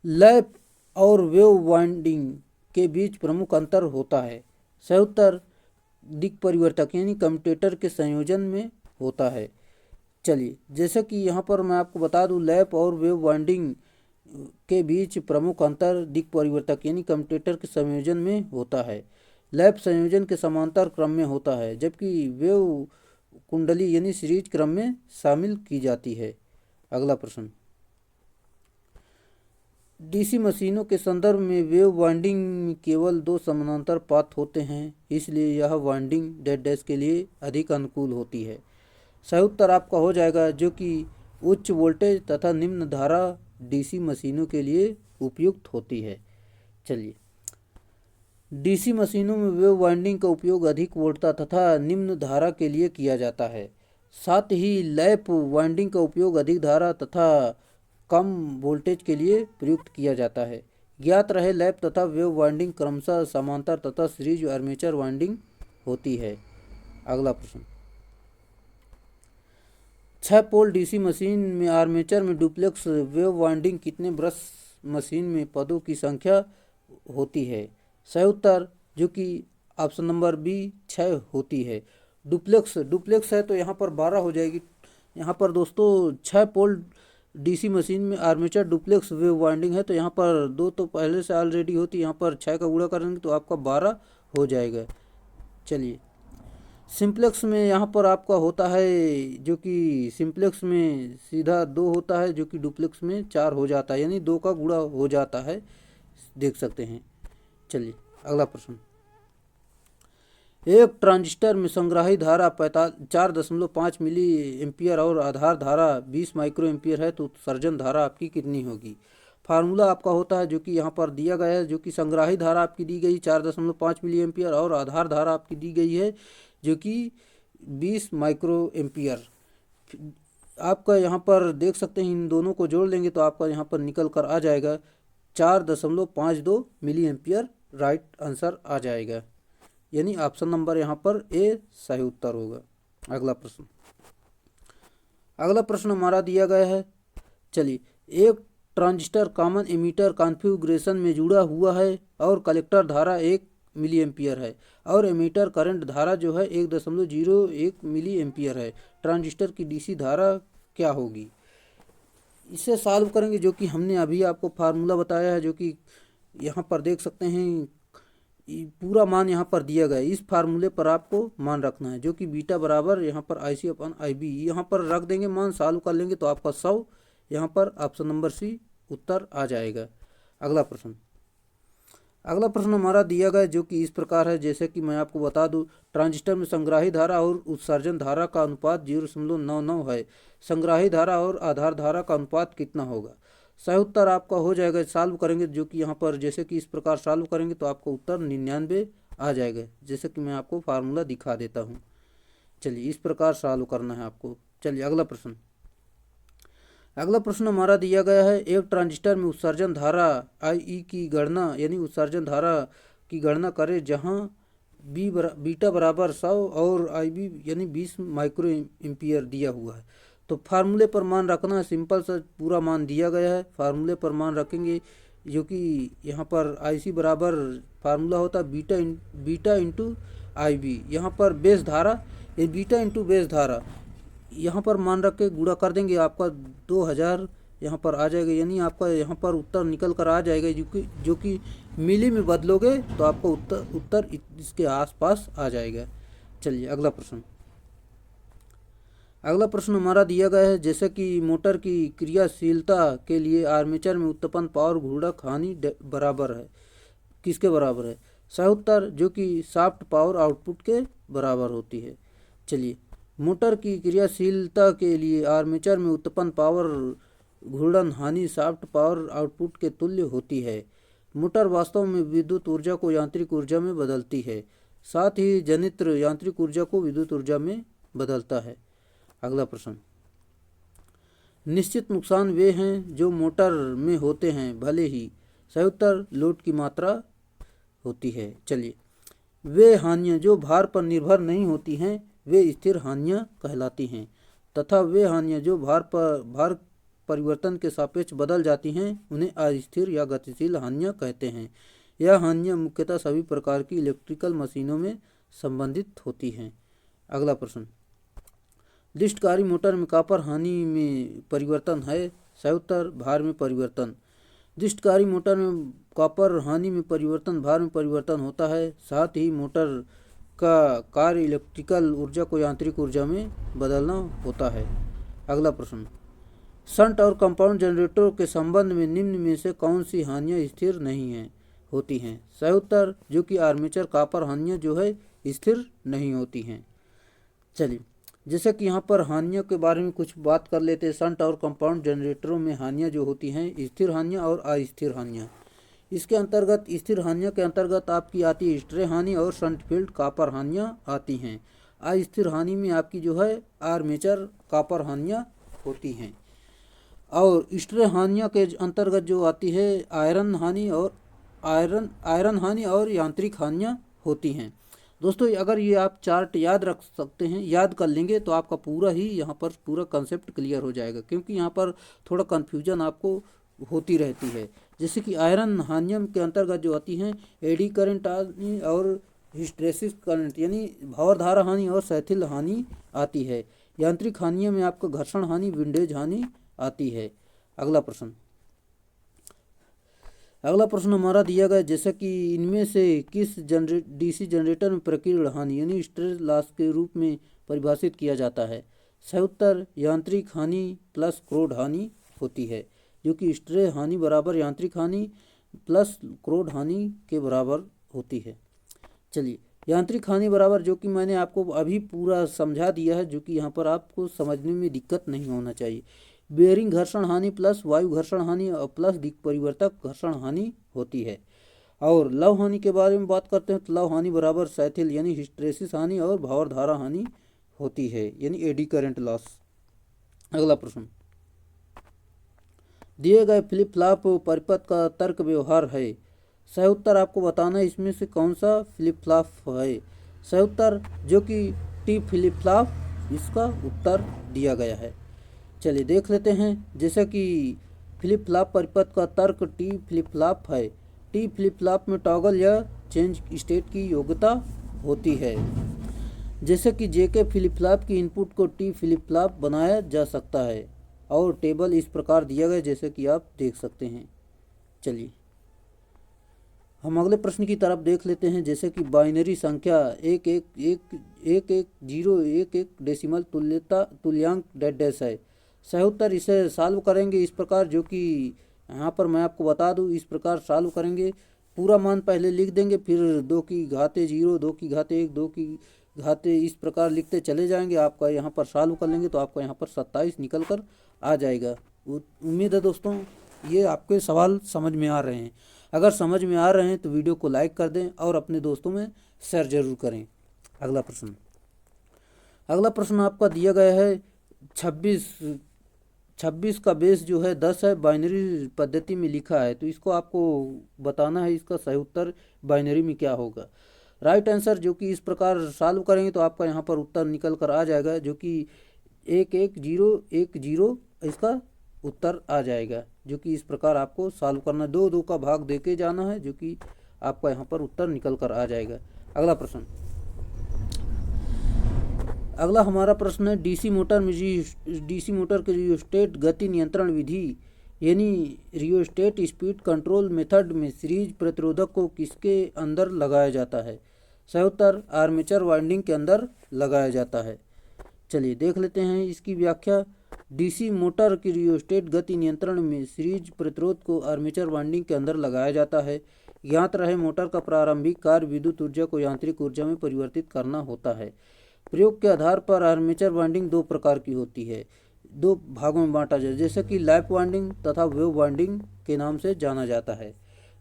लैप और वेव वाइंडिंग के बीच प्रमुख अंतर होता है? सही उत्तर दिक् परिवर्तक यानी कम्यूटेटर के संयोजन में होता है। चलिए, जैसे कि यहाँ पर मैं आपको बता दूं, लैप और वेव वाइंडिंग के बीच प्रमुख अंतर दिक् परिवर्तक यानी कम्यूटेटर के संयोजन में होता है। लैप संयोजन के समांतर क्रम में होता है, जबकि वेव कुंडली यानी सीरीज क्रम में शामिल की जाती है। अगला प्रश्न, डीसी मशीनों के संदर्भ में वेव वाइंडिंग में केवल 2 समानांतर पाथ होते हैं, इसलिए यह वाइंडिंग डेड डैश के लिए अधिक अनुकूल होती है। सही उत्तर आपका हो जाएगा, जो कि उच्च वोल्टेज तथा निम्न धारा डीसी मशीनों के लिए उपयुक्त होती है। चलिए, डीसी मशीनों में वेव वाइंडिंग का उपयोग अधिक वोल्टता तथा निम्न धारा के लिए किया जाता है। साथ ही लैप वाइंडिंग का उपयोग अधिक धारा तथा कम वोल्टेज के लिए प्रयुक्त किया जाता है। ज्ञात रहे, लैप तथा वेव वाइंडिंग क्रमशः समांतर तथा सीरीज आर्मेचर वाइंडिंग होती है। अगला प्रश्न, 6 पोल डीसी मशीन में आर्मेचर में डुप्लेक्स वेव वाइंडिंग कितने ब्रश मशीन में पदों की संख्या होती है? सही उत्तर जो कि ऑप्शन नंबर बी 6 होती है। डुप्लेक्स है तो यहाँ पर 12 हो जाएगी। यहाँ पर दोस्तों 6 पोल डीसी मशीन में आर्मेचर डुप्लेक्स वेव वाइंडिंग है, तो यहाँ पर 2 तो पहले से ऑलरेडी होती है, यहाँ पर 6 का गुणा करेंगे तो आपका 12 हो जाएगा। चलिए, सिंप्लेक्स में यहाँ पर आपका होता है, जो कि सिंप्लेक्स में सीधा 2 होता है, जो कि डुप्लेक्स में 4 हो जाता है, यानी 2 का गुणा हो जाता है, देख सकते हैं। चलिए अगला प्रश्न, एक ट्रांजिस्टर में संग्राही धारा 4.5 मिली एम्पियर और आधार धारा 20 माइक्रो एम्पियर है, तो उत्सर्जन धारा आपकी कितनी होगी? फार्मूला आपका होता है, जो कि यहाँ पर दिया गया है, जो कि संग्राही धारा आपकी दी गई 4.5 मिली एम्पियर और आधार धारा आपकी दी गई है जो कि 20 माइक्रो एम्पियर। आपका यहाँ पर देख सकते हैं, इन दोनों को जोड़ लेंगे तो आपका यहाँ पर निकल कर आ जाएगा 4.52 मिली एम्पियर। राइट आंसर आ जाएगा, यानी ऑप्शन नंबर यहाँ पर ए सही उत्तर होगा। अगला प्रश्न हमारा दिया गया है। चलिए, एक ट्रांजिस्टर कॉमन एमीटर कॉन्फ़िगरेशन में जुड़ा हुआ है और कलेक्टर धारा 1 मिली एम्पियर है और एमीटर करंट धारा जो है 1.01 मिली एम्पियर है। ट्रांजिस्टर की डीसी धारा क्या होगी? इसे सॉल्व करेंगे, जो कि हमने अभी आपको फार्मूला बताया है, जो कि यहाँ पर देख सकते हैं, पूरा मान यहाँ पर दिया गया है। इस फार्मूले पर आपको मान रखना है, जो कि बीटा बराबर यहाँ पर IC/IB यहाँ पर रख देंगे, मान सॉल्व कर लेंगे तो आपका 100 यहाँ पर ऑप्शन नंबर सी उत्तर आ जाएगा। अगला प्रश्न हमारा दिया गया, जो कि इस प्रकार है, जैसे कि मैं आपको बता दूं, ट्रांजिस्टर में संग्राही धारा और उत्सर्जन धारा का अनुपात 0.99 है। संग्राही धारा और आधार धारा का अनुपात कितना होगा? सही उत्तर आपका हो जाएगा, सॉल्व करेंगे, जो कि यहाँ पर जैसे कि इस प्रकार सॉल्व करेंगे तो आपका उत्तर 99 आ जाएगा, जैसे कि मैं आपको फार्मूला दिखा देता हूँ। चलिए, इस प्रकार सॉल्व करना है आपको। चलिए अगला प्रश्न हमारा दिया गया है, एक ट्रांजिस्टर में उत्सर्जन धारा IE की गणना यानी उत्सर्जन धारा की गणना करें, जहां बीटा बराबर 100 और IB यानी 20 माइक्रो एम्पियर दिया हुआ है। तो फार्मूले पर मान रखना है, सिंपल सा पूरा मान दिया गया है, फार्मूले पर मान रखेंगे, जो कि यहाँ पर IC बराबर फार्मूला होता है बीटा इंटू IB। यहाँ पर बेस धारा, ये बीटा इंटू बेस धारा, यहाँ पर मान रख के गुणा कर देंगे, आपका 2000 यहाँ पर आ जाएगा, यानी आपका यहाँ पर उत्तर निकल कर आ जाएगा। जो कि मिली में बदलोगे तो आपका उत्तर इसके आसपास आ जाएगा। चलिए अगला प्रश्न। अगला प्रश्न हमारा दिया गया है, जैसे कि मोटर की क्रियाशीलता के लिए आर्मेचर में उत्पन्न पावर घूर्णक हानि बराबर है, किसके बराबर है? सही उत्तर जो कि शाफ्ट पावर आउटपुट के बराबर होती है। चलिए, मोटर की क्रियाशीलता के लिए आर्मेचर में उत्पन्न पावर घूर्णन हानि शाफ्ट पावर आउटपुट के तुल्य होती है। मोटर वास्तव में विद्युत ऊर्जा को यांत्रिक ऊर्जा में बदलती है, साथ ही जनित्र यांत्रिक ऊर्जा को विद्युत ऊर्जा में बदलता है। अगला प्रश्न। निश्चित नुकसान वे हैं जो मोटर में होते हैं, भले ही। सही उत्तर लोड की मात्रा होती है। चलिए, वे हानियाँ जो भार पर निर्भर नहीं होती हैं वे स्थिर हानियाँ कहलाती हैं, तथा वे हानियाँ जो भार परिवर्तन के सापेक्ष बदल जाती हैं उन्हें अस्थिर या गतिशील हानियाँ कहते हैं। यह हानियाँ मुख्यतः सभी प्रकार की इलेक्ट्रिकल मशीनों में संबंधित होती हैं। अगला प्रश्न। लिफ्टकारी मोटर में कॉपर हानि में परिवर्तन है। सही उत्तर भार में परिवर्तन। लिफ्टकारी मोटर में कॉपर हानि में परिवर्तन भार में परिवर्तन होता है, साथ ही मोटर का कार्य इलेक्ट्रिकल ऊर्जा को यांत्रिक ऊर्जा में बदलना होता है। अगला प्रश्न। शंट और कंपाउंड जनरेटरों के संबंध में निम्न में से कौन सी हानियाँ स्थिर नहीं हैं होती हैं? सही उत्तर जो कि आर्मेचर कॉपर हानियाँ जो है स्थिर नहीं होती हैं। चलिए, जैसे कि यहाँ पर हानियों के बारे में कुछ बात कर लेते हैं। शंट और कंपाउंड जनरेटरों में हानियाँ जो होती हैं स्थिर हानियाँ और अस्थिर हानियाँ। इसके अंतर्गत स्थिर हानियों के अंतर्गत आपकी आती है स्ट्रे हानि और शंट फील्ड कॉपर हानियाँ आती हैं। अस्थिर हानि में आपकी जो है आर्मेचर कॉपर हानियाँ होती हैं। और स्ट्रे हानियों के अंतर्गत जो आती है आयरन हानि और यांत्रिक हानियाँ होती हैं। दोस्तों, अगर ये आप चार्ट याद रख सकते हैं, याद कर लेंगे तो आपका पूरा ही यहाँ पर पूरा कंसेप्ट क्लियर हो जाएगा, क्योंकि यहाँ पर थोड़ा कन्फ्यूजन आपको होती रहती है। जैसे कि आयरन हानियों के अंतर्गत जो आती हैं एडी करंट हानि और हिस्टेरेसिस करंट यानी भंवरधारा हानि और शिथिल हानि आती है। यांत्रिक हानियों में आपको घर्षण हानि विंडेज हानि आती है। अगला प्रश्न। अगला प्रश्न हमारा दिया गया, जैसे कि इनमें से किस डीसी जनरेटर में प्रकीर्ण हानि यानी स्ट्रे लॉस के रूप में परिभाषित किया जाता है? सही उत्तर यांत्रिक हानि प्लस क्रोड हानि होती है, जो कि स्ट्रे हानि बराबर यांत्रिक हानि प्लस क्रोड हानि के बराबर होती है। चलिए, यांत्रिक हानि बराबर जो कि मैंने आपको अभी पूरा समझा दिया है, जो कि यहाँ पर आपको समझने में दिक्कत नहीं होना चाहिए। बेयरिंग घर्षण हानि प्लस वायु घर्षण हानि और प्लस दिक् परिवर्तक घर्षण हानि होती है। और लव हानि के बारे में बात करते हैं तो लव हानि बराबर शिथिल यानी हिस्टेरेसिस हानि और भंवरधारा हानि होती है, यानी एडी करंट लॉस। अगला प्रश्न। दिए गए फ्लिप फ्लॉप परिपथ का तर्क व्यवहार है। सही उत्तर आपको बताना है इसमें से कौन सा फ्लिप फ्लॉप है। सही उत्तर जो कि टी फ्लिप फ्लॉप, इसका उत्तर दिया गया है। चलिए देख लेते हैं, जैसे कि फ्लिप फ्लॉप परिपथ का तर्क टी फ्लिप फ्लॉप है। टी फ्लिप फ्लॉप में टॉगल या चेंज स्टेट की योग्यता होती है। जैसे कि जेके फ्लिप फ्लॉप की इनपुट को टी फ्लिप फ्लॉप बनाया जा सकता है और टेबल इस प्रकार दिया गया जैसे कि आप देख सकते हैं। चलिए हम अगले प्रश्न की तरफ देख लेते हैं, जैसे कि बाइनरी संख्या 111011 डेसिमल तुल्यांक डैश है। सही उत्तर इसे सॉल्व करेंगे इस प्रकार, जो कि यहाँ पर मैं आपको बता दूँ, इस प्रकार सॉल्व करेंगे। पूरा मान पहले लिख देंगे, फिर 2 की घाते 0, 2 की घाते 1, 2 की घाते इस प्रकार लिखते चले जाएंगे। आपका यहाँ पर सॉल्व कर लेंगे तो आपका यहाँ पर 27 निकल कर आ जाएगा। उम्मीद है दोस्तों ये आपके सवाल समझ में आ रहे हैं। अगर समझ में आ रहे हैं तो वीडियो को लाइक कर दें और अपने दोस्तों में शेयर जरूर करें। अगला प्रश्न आपका दिया गया है 26 का बेस जो है 10 है, बाइनरी पद्धति में लिखा है, तो इसको आपको बताना है इसका सही उत्तर बाइनरी में क्या होगा। राइट आंसर जो कि इस प्रकार सॉल्व करेंगे तो आपका यहाँ पर उत्तर निकल कर आ जाएगा, जो कि 11010 इसका उत्तर आ जाएगा, जो कि इस प्रकार आपको सॉल्व करना, 2 का भाग देके जाना है, जो कि आपका यहाँ पर उत्तर निकल कर आ जाएगा। अगला प्रश्न। अगला हमारा प्रश्न है डीसी मोटर के रियोस्टेट गति नियंत्रण विधि यानी रियोस्टेट स्पीड कंट्रोल मेथड में सीरीज प्रतिरोधक को किसके अंदर लगाया जाता है? सही उत्तर आर्मेचर वाइंडिंग के अंदर लगाया जाता है। चलिए देख लेते हैं इसकी व्याख्या। डीसी मोटर की रियोस्टेट गति नियंत्रण में सीरीज प्रतिरोध को आर्मेचर वाइंडिंग के अंदर लगाया जाता है। ज्ञात रहे मोटर का प्रारंभिक कार्य विद्युत ऊर्जा को यांत्रिक ऊर्जा में परिवर्तित करना होता है। प्रयोग के आधार पर आर्मेचर वाइंडिंग दो प्रकार की होती है, दो भागों में बांटा जाए, जैसे कि लैप वाइंडिंग तथा वेव वाइंडिंग के नाम से जाना जाता है,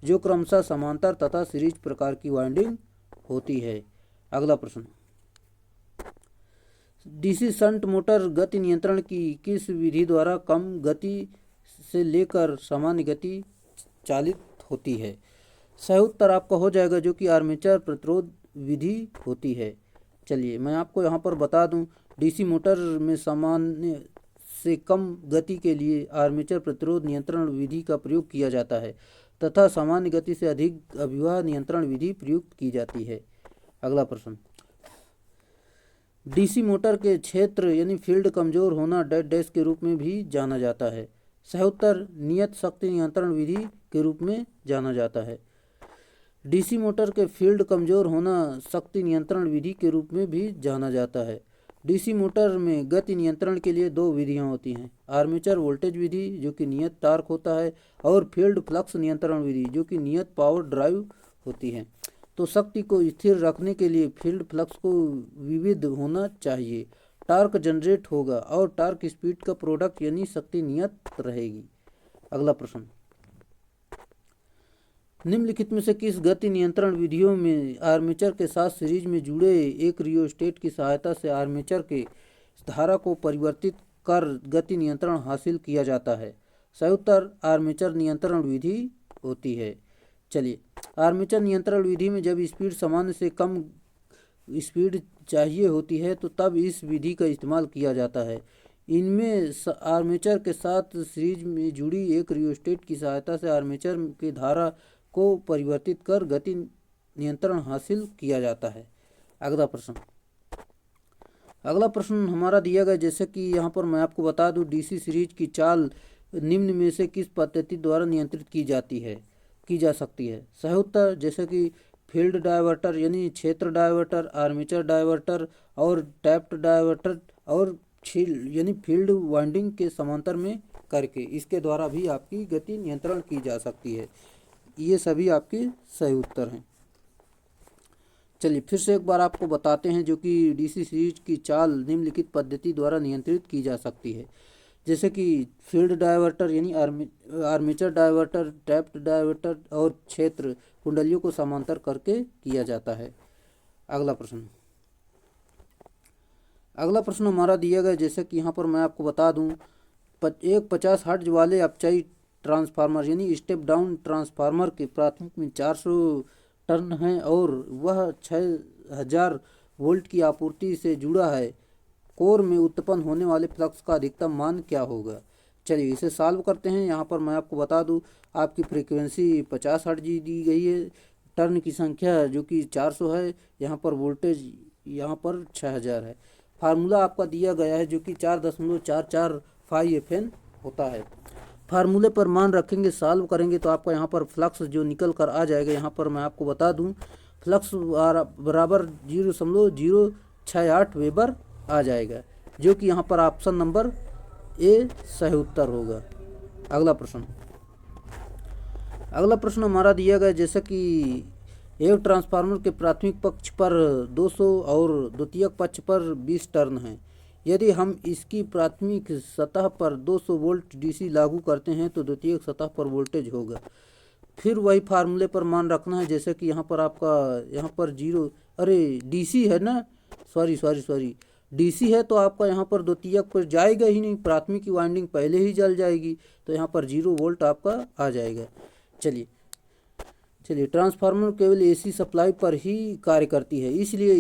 जो क्रमशः समांतर तथा सीरीज प्रकार की वाइंडिंग होती है। अगला प्रश्न, डीसी शंट मोटर गति नियंत्रण की किस विधि द्वारा कम गति से लेकर सामान्य गति चालित होती है? सही उत्तर आपका हो जाएगा जो कि आर्मेचर प्रतिरोध विधि होती है। चलिए मैं आपको यहाँ पर बता दूं, डीसी मोटर में सामान्य से कम गति के लिए आर्मेचर प्रतिरोध नियंत्रण विधि का प्रयोग किया जाता है तथा सामान्य गति से अधिक अभिवाह नियंत्रण विधि प्रयुक्त की जाती है। अगला प्रश्न, डीसी मोटर के क्षेत्र यानी फील्ड कमजोर होना डैश डैश के रूप में भी जाना जाता है? सही उत्तर नियत शक्ति नियंत्रण विधि के रूप में जाना जाता है। डीसी मोटर के फील्ड कमजोर होना शक्ति नियंत्रण विधि के रूप में भी जाना जाता है। डीसी मोटर में गति नियंत्रण के लिए दो विधियां होती हैं, आर्मेचर वोल्टेज विधि जो कि नियत टार्क होता है और फील्ड फ्लक्स नियंत्रण विधि जो कि नियत पावर ड्राइव होती है। तो शक्ति को स्थिर रखने के लिए फील्ड फ्लक्स को विविध होना चाहिए, टार्क जनरेट होगा और टार्क स्पीड का प्रोडक्ट यानी शक्ति नियत रहेगी। अगला प्रश्न, निम्नलिखित में से किस गति नियंत्रण विधियों में आर्मेचर के साथ सीरीज में जुड़े एक रियोस्टेट की सहायता से आर्मेचर के धारा को परिवर्तित कर गति नियंत्रण हासिल किया जाता है? सही उत्तर आर्मेचर नियंत्रण विधि होती है। चलिए, आर्मेचर नियंत्रण विधि में जब स्पीड सामान्य से कम स्पीड चाहिए होती है तो तब इस विधि का इस्तेमाल किया जाता है। इनमें आर्मेचर के साथ सीरीज में जुड़ी एक रियोस्टेट की सहायता से आर्मेचर की धारा को परिवर्तित कर गति नियंत्रण हासिल किया जाता है। अगला प्रश्न हमारा दिया गया, जैसे कि यहाँ पर मैं आपको बता दूं, डीसी सीरीज की चाल निम्न में से किस पद्धति द्वारा नियंत्रित की जा सकती है? सही उत्तर जैसे कि फील्ड डायवर्टर यानी क्षेत्र डायवर्टर, आर्मेचर डायवर्टर और टैप्ड डायवर्टर और यानी फील्ड वाइंडिंग के समांतर में करके इसके द्वारा भी आपकी गति नियंत्रण की जा सकती है। ये सभी आपके सही उत्तर हैं। चलिए फिर से एक बार आपको बताते हैं जो कि डीसी सीरीज की चाल निम्नलिखित पद्धति द्वारा नियंत्रित की जा सकती है, जैसे कि फील्ड डायवर्टर यानी आर्मेचर डायवर्टर, टैप्ड डायवर्टर और क्षेत्र कुंडलियों को समांतर करके किया जाता है। अगला प्रश्न हमारा दिया गया, जैसे कि यहाँ पर मैं आपको बता दूं, एक 50 हर्ट्ज वाले अपचाई ट्रांसफार्मर यानी स्टेप डाउन ट्रांसफार्मर के प्राथमिक में 400 टर्न है और वह 6000 वोल्ट की आपूर्ति से जुड़ा है। कोर में उत्पन्न होने वाले फ्लक्स का अधिकतम मान क्या होगा? चलिए इसे सॉल्व करते हैं। यहाँ पर मैं आपको बता दूं, आपकी फ्रीक्वेंसी 50 हर्ट्ज दी गई है, टर्न की संख्या जो कि 400 है, यहाँ पर वोल्टेज यहाँ पर 6000 है। फार्मूला आपका दिया गया है जो कि 4.445 FN होता है। फार्मूले पर मान रखेंगे, सॉल्व करेंगे तो आपका यहाँ पर फ्लक्स जो निकल कर आ जाएगा, यहाँ पर मैं आपको बता दूं, फ्लक्स बराबर 0.068 वेबर आ जाएगा, जो कि यहाँ पर ऑप्शन नंबर ए सही उत्तर होगा। अगला प्रश्न हमारा दिया गया, जैसे कि एक ट्रांसफार्मर के प्राथमिक पक्ष पर 200 और द्वितीयक पक्ष पर 20 टर्न हैं। यदि हम इसकी प्राथमिक सतह पर 200 वोल्ट डीसी लागू करते हैं तो द्वितीयक सतह पर वोल्टेज होगा। फिर वही फार्मूले पर मान रखना है, जैसे कि यहाँ पर आपका यहाँ पर डीसी है ना, सॉरी डीसी है तो आपका यहाँ पर द्वितीयक पर जाएगा ही नहीं, प्राथमिक की वाइंडिंग पहले ही जल जाएगी, तो यहाँ पर 0 वोल्ट आपका आ जाएगा। चलिए ट्रांसफार्मर केवल एसी सप्लाई पर ही कार्य करती है, इसलिए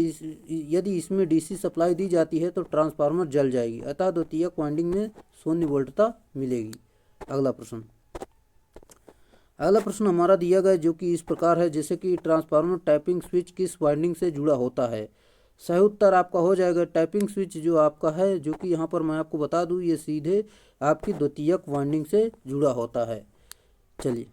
यदि इसमें डीसी सप्लाई दी जाती है तो ट्रांसफार्मर जल जाएगी, अतः द्वितीयक वाइंडिंग में 0 वोल्टता मिलेगी। अगला प्रश्न हमारा दिया गया जो कि इस प्रकार है, जैसे कि ट्रांसफार्मर टैपिंग स्विच किस वाइंडिंग से जुड़ा होता है? सही उत्तर आपका हो जाएगा टाइपिंग स्विच जो आपका है, जो कि यहाँ पर मैं आपको बता दूँ ये सीधे आपकी द्वितीयक वाइंडिंग से जुड़ा होता है। चलिए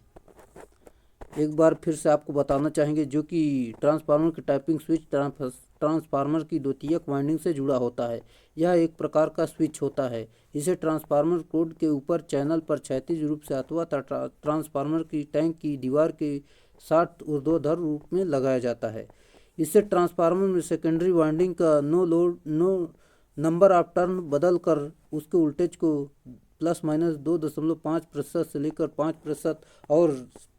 एक बार फिर से आपको बताना चाहेंगे, जो कि ट्रांसफार्मर की टाइपिंग स्विच ट्रांसफार्मर की द्वितीयक वाइंडिंग से जुड़ा होता है। यह एक प्रकार का स्विच होता है। इसे ट्रांसफार्मर कोड के ऊपर चैनल पर क्षैतिज रूप से अथवा ट्रांसफार्मर की टैंक की दीवार के साथ ऊर्ध्वाधर रूप में लगाया जाता है। इससे ट्रांसफार्मर में सेकेंडरी वाइंडिंग का नो नंबर ऑफ टर्न बदल कर उसके वोल्टेज को ±2.5% से लेकर 5% और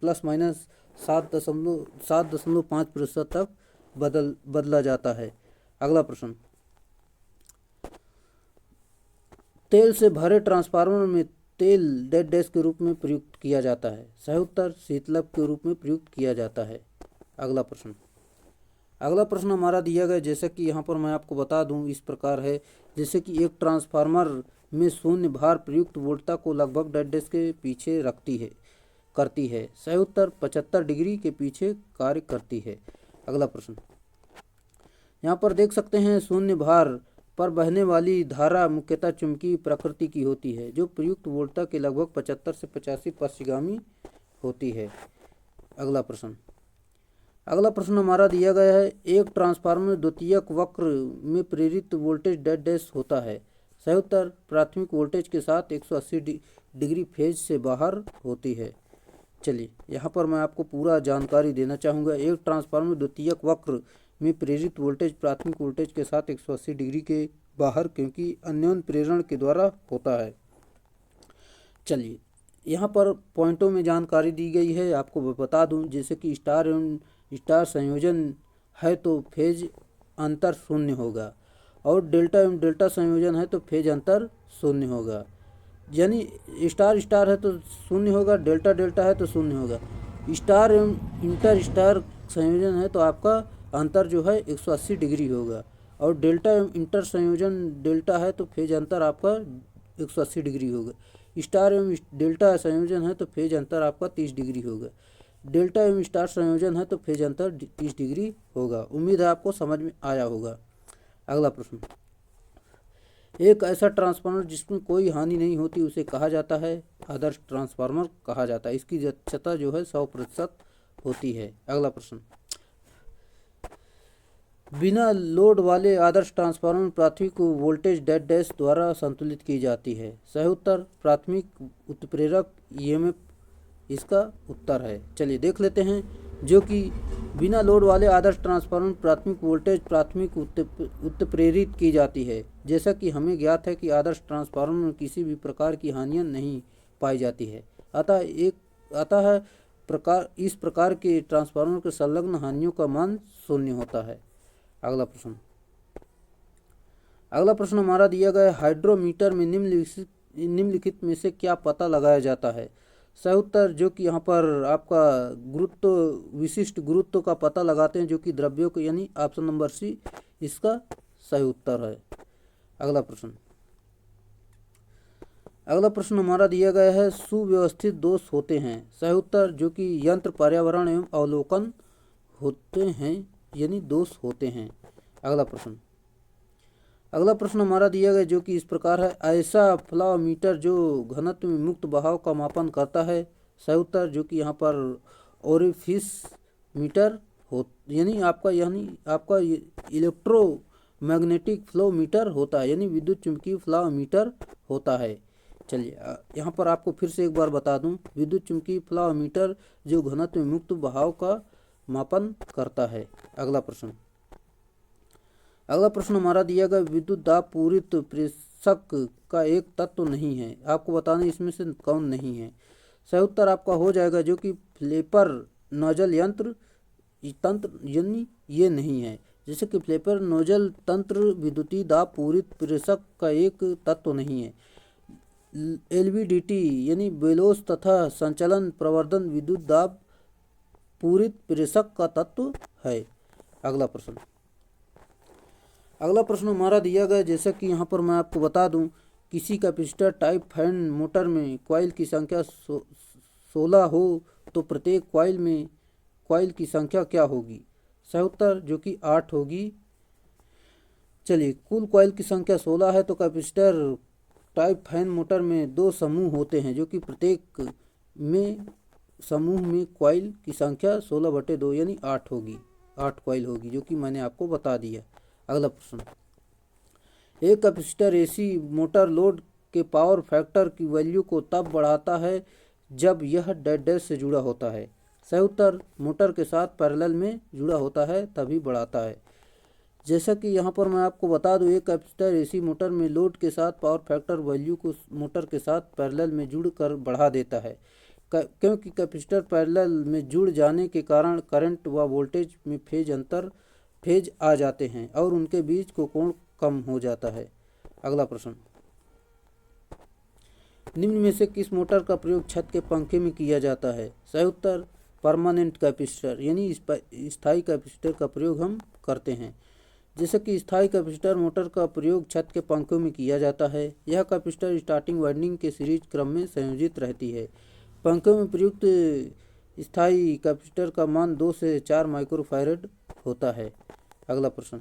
±7.5% तक बदला जाता है। अगला प्रश्न, तेल से भरे ट्रांसफार्मर में तेल डेड डैश के रूप में प्रयुक्त किया जाता है। सही उत्तर शीतलक के रूप में प्रयुक्त किया जाता है। अगला प्रश्न हमारा दिया गया, जैसे कि यहाँ पर मैं आपको बता दूँ इस प्रकार है, जैसे कि एक ट्रांसफार्मर में शून्य भार प्रयुक्त वोल्टता को लगभग डेड डैश के पीछे करती है। सही उत्तर 75 डिग्री के पीछे कार्य करती है। अगला प्रश्न, यहाँ पर देख सकते हैं शून्य भार पर बहने वाली धारा मुख्यतः चुंबकीय प्रकृति की होती है, जो प्रयुक्त वोल्टता के लगभग 75 से 85 पश्चिगामी होती है। अगला प्रश्न हमारा दिया गया है, एक ट्रांसफार्मर द्वितीयक वक्र में प्रेरित वोल्टेज डेड डैश होता है। सही उत्तर प्राथमिक वोल्टेज के साथ 180 डिग्री फेज से बाहर होती है। चलिए यहाँ पर मैं आपको पूरा जानकारी देना चाहूँगा। एक ट्रांसफार्मर द्वितीयक वक्र में प्रेरित वोल्टेज प्राथमिक वोल्टेज के साथ 180 डिग्री के बाहर क्योंकि अन्योन्य प्रेरण के द्वारा होता है। चलिए यहाँ पर पॉइंटों में जानकारी दी गई है, आपको बता दूं, जैसे कि स्टार एवं स्टार संयोजन है तो फेज अंतर शून्य होगा, और डेल्टा एवं डेल्टा संयोजन है तो फेज अंतर शून्य होगा। यानी स्टार स्टार है तो शून्य होगा, डेल्टा डेल्टा है तो शून्य होगा। स्टार एवं इंटर स्टार संयोजन है तो आपका अंतर जो है 180 डिग्री होगा, और डेल्टा एवं इंटर संयोजन डेल्टा है तो फेज अंतर आपका 180 डिग्री होगा। स्टार एवं डेल्टा संयोजन है तो फेज अंतर आपका 30 डिग्री होगा। डेल्टा एवं स्टार संयोजन है तो फेज अंतर 30 डिग्री होगा। उम्मीद है आपको समझ में आया होगा। अगला प्रश्न, एक ऐसा ट्रांसफार्मर जिसमें कोई हानि नहीं होती उसे कहा जाता है आदर्श ट्रांसफार्मर कहा जाता है। इसकी दक्षता जो है 100% होती है। अगला प्रश्न, बिना लोड वाले आदर्श ट्रांसफार्मर प्राथमिक वोल्टेज डेड डैश द्वारा संतुलित की जाती है। सही उत्तर प्राथमिक उत्प्रेरक ईएमएफ इसका उत्तर है। चलिए देख लेते हैं, जो कि बिना लोड वाले आदर्श ट्रांसफार्मर प्राथमिक वोल्टेज प्राथमिक उत्प्रेरित की जाती है। जैसा कि हमें ज्ञात है कि आदर्श ट्रांसफार्मर में किसी भी प्रकार की हानियां नहीं पाई जाती है, अतः इस प्रकार के ट्रांसफार्मर के संलग्न हानियों का मान शून्य होता है। अगला प्रश्न हमारा दिया गया है, हाइड्रोमीटर में निम्नलिखित में से क्या पता लगाया जाता है। सही उत्तर, जो कि यहाँ पर आपका विशिष्ट गुरुत्व का पता लगाते हैं, जो कि द्रव्यों को, यानी ऑप्शन नंबर सी इसका सही उत्तर है। अगला प्रश्न हमारा दिया गया है, सुव्यवस्थित दोष होते हैं। सही उत्तर, जो कि यंत्र पर्यावरण एवं अवलोकन होते हैं, यानी दोष होते हैं। अगला प्रश्न हमारा दिया गया, जो कि इस प्रकार है, ऐसा फ्लावोमीटर जो घनत्व में मुक्त बहाव का मापन करता है। सही उत्तर, जो कि यहाँ पर ओरिफिस मीटर हो, यानी आपका इलेक्ट्रोमैग्नेटिक फ्लो मीटर होता है, यानी विद्युत चुंबकीय फ्लावोमीटर होता है। चलिए यहाँ पर आपको फिर से एक बार बता दूं, विद्युत चुंबकीय फ्लावोमीटर जो घनत्व में मुक्त बहाव का मापन करता है। अगला प्रश्न हमारा दिया गया, विद्युत दाब पूरित प्रेषक का एक तत्व नहीं है। आपको बताना इसमें से कौन नहीं है। सही उत्तर आपका हो जाएगा, जो कि फ्लेपर नोजल तंत्र, यानी ये नहीं है। जैसे कि फ्लेपर नोजल तंत्र विद्युतीय दाब पूरित प्रेषक का एक तत्व नहीं है। एलवीडीटी यानी बेलोस तथा संचलन प्रवर्धन विद्युत दाब पूरित प्रेषक का तत्व है। अगला प्रश्न हमारा दिया गया, जैसा कि यहाँ पर मैं आपको बता दूं, किसी कैपेसिटर टाइप फैन मोटर में कॉइल की संख्या 16 हो तो प्रत्येक कॉइल की संख्या क्या होगी। सही उत्तर, जो कि 8 होगी। चलिए, कुल कॉइल की संख्या 16 है। तो कैपेसिटर टाइप फैन मोटर में दो समूह होते हैं, जो कि प्रत्येक में समूह में कॉइल की संख्या 16/2 यानी 8 होगी, 8 कॉइल होगी, जो कि मैंने आपको बता दिया। अगला प्रश्न, एक कैपेसिटर एसी मोटर लोड के पावर फैक्टर की वैल्यू को तब बढ़ाता है जब यह डैश डैश से जुड़ा होता है। सही उत्तर, मोटर के साथ पैरेलल में जुड़ा होता है तभी बढ़ाता है। जैसा कि यहाँ पर मैं आपको बता दूं, एक कैपेसिटर एसी मोटर में लोड के साथ पावर फैक्टर वैल्यू को मोटर के साथ पैरेलल में जुड़ कर बढ़ा देता है, क्योंकि कैपेसिटर पैरेलल में जुड़ जाने के कारण करंट व वोल्टेज में फेज आ जाते हैं और उनके बीच को कोण कम हो जाता है। अगला प्रश्न, निम्न में से किस मोटर का प्रयोग छत के पंखे में किया जाता है? सही उत्तर, परमानेंट कैपेसिटर यानी स्थायी कैपेसिटर का प्रयोग हम करते हैं। जैसे कि स्थायी कैपेसिटर मोटर का प्रयोग छत के पंखों में किया जाता है। यह कैपेसिटर स्टार्टिंग वाइंडिंग के सीरीज क्रम में संयोजित रहती है। पंखों में प्रयुक्त स्थायी कैपेसिटर का मान 2 से 4 माइक्रोफैरड होता है। अगला प्रश्न,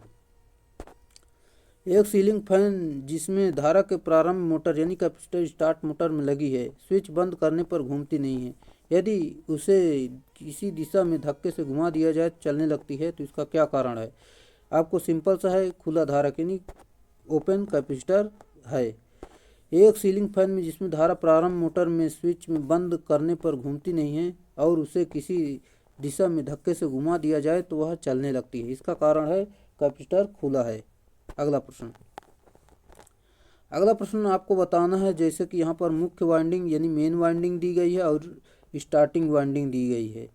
एक सीलिंग फैन जिसमें धारा के प्रारंभ मोटर यानी कैपेसिटर स्टार्ट मोटर में लगी है, स्विच बंद करने पर घूमती नहीं है। यदि उसे किसी दिशा में धक्के से घुमा दिया जाए चलने लगती है, तो इसका क्या कारण है? आपको सिंपल सा है, खुला धारक यानी ओपन कैपेसिटर है। एक सीलिंग फैन में जिसमें धारा प्रारंभ मोटर में स्विच में बंद करने पर घूमती नहीं है और उसे किसी दिशा में धक्के से घुमा दिया जाए तो वह चलने लगती है। इसका कारण है कैपेसिटर खुला है। अगला प्रश्न आपको बताना है, जैसे कि यहाँ पर मुख्य वाइंडिंग यानी मेन वाइंडिंग दी गई है और स्टार्टिंग वाइंडिंग दी गई है।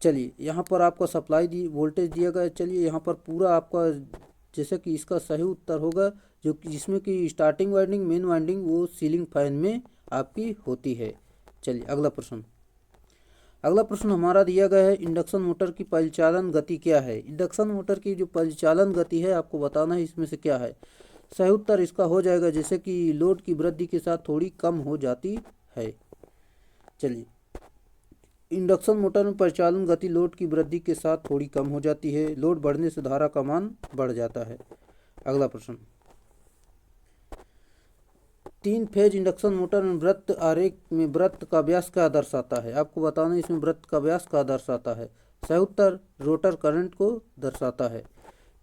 चलिए, यहाँ पर आपका सप्लाई वोल्टेज दिया गया है। चलिए, यहाँ पर पूरा आपका जैसे कि इसका सही उत्तर होगा, जो कि जिसमें कि स्टार्टिंग वाइंडिंग मेन वाइंडिंग वो सीलिंग फैन में आपकी होती है। चलिए, अगला प्रश्न हमारा दिया गया है, इंडक्शन मोटर की परिचालन गति क्या है? इंडक्शन मोटर की जो परिचालन गति है आपको बताना है इसमें से क्या है। सही उत्तर इसका हो जाएगा जैसे कि लोड की वृद्धि के साथ थोड़ी कम हो जाती है। चलिए, इंडक्शन मोटर में परिचालन गति लोड की वृद्धि के साथ थोड़ी कम हो जाती है। लोड बढ़ने से धारा का मान बढ़ जाता है। अगला प्रश्न, 3 फेज इंडक्शन मोटर में वृत्त आरेख में वृत्त का व्यास क्या दर्शाता है? आपको बताना है इसमें वृत्त का व्यास क्या दर्शाता है। सही उत्तर रोटर करंट को दर्शाता है।